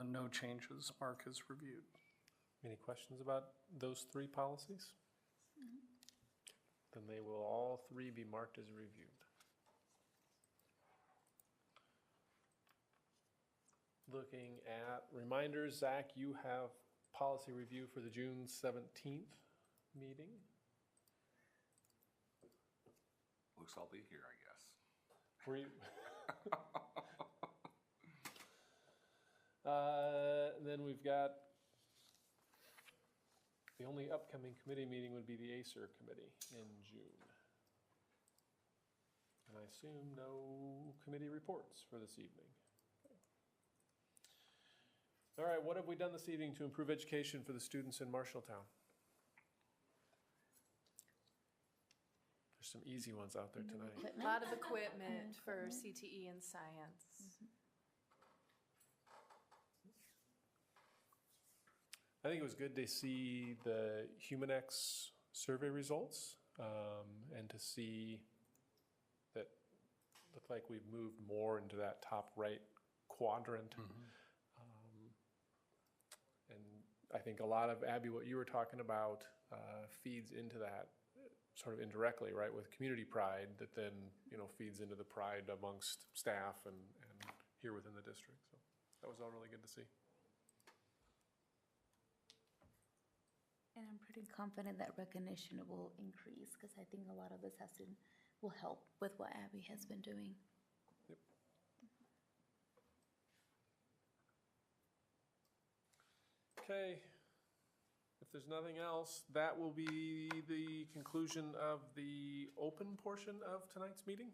No changes. Mark is reviewed. Any questions about those three policies? Then they will all three be marked as reviewed. Looking at reminders, Zach, you have policy review for the June 17th meeting. Looks I'll be here, I guess. Were you? Then we've got the only upcoming committee meeting would be the ACER committee in June. And I assume no committee reports for this evening. All right, what have we done this evening to improve education for the students in Marshalltown? There's some easy ones out there tonight. A lot of equipment for CTE and science. I think it was good to see the HumanX survey results and to see that looked like we've moved more into that top right quadrant. And I think a lot of, Abby, what you were talking about feeds into that sort of indirectly, right, with community pride that then, you know, feeds into the pride amongst staff and here within the district. So that was all really good to see. And I'm pretty confident that recognition will increase because I think a lot of this will help with what Abby has been doing. Yep. Okay. If there's nothing else, that will be the conclusion of the open portion of tonight's meeting.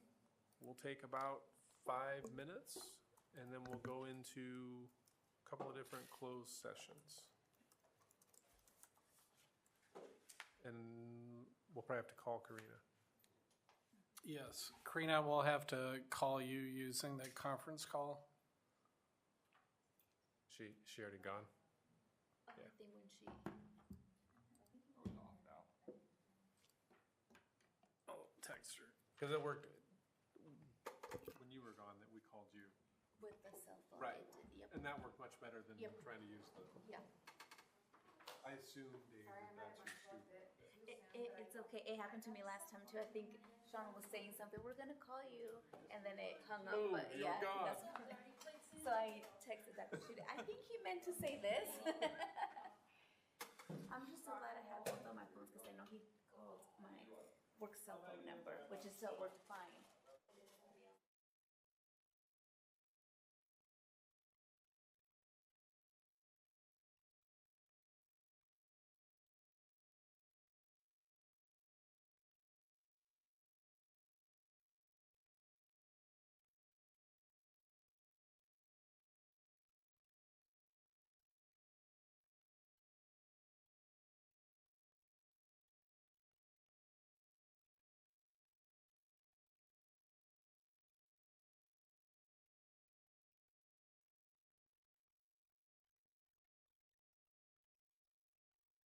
We'll take about 5 minutes and then we'll go into a couple of different closed sessions. And we'll probably have to call Karina. Yes, Karina will have to call you using the conference call. She already gone? I think when she... I'll text her. Because it worked when you were gone that we called you. With the cell phone. Right. Yep. And that worked much better than Yep. trying to use the... Yeah. I assume, Dave, that that's your stupid. It's okay. It happened to me last time too. I think Sean was saying something. We're gonna call you, and then it hung up. Boom, But you're yeah, gone. so I texted Dr. Judy. I think he meant to say this. I'm just so glad I have both on my phones because I know he called my work cell phone number, which is still work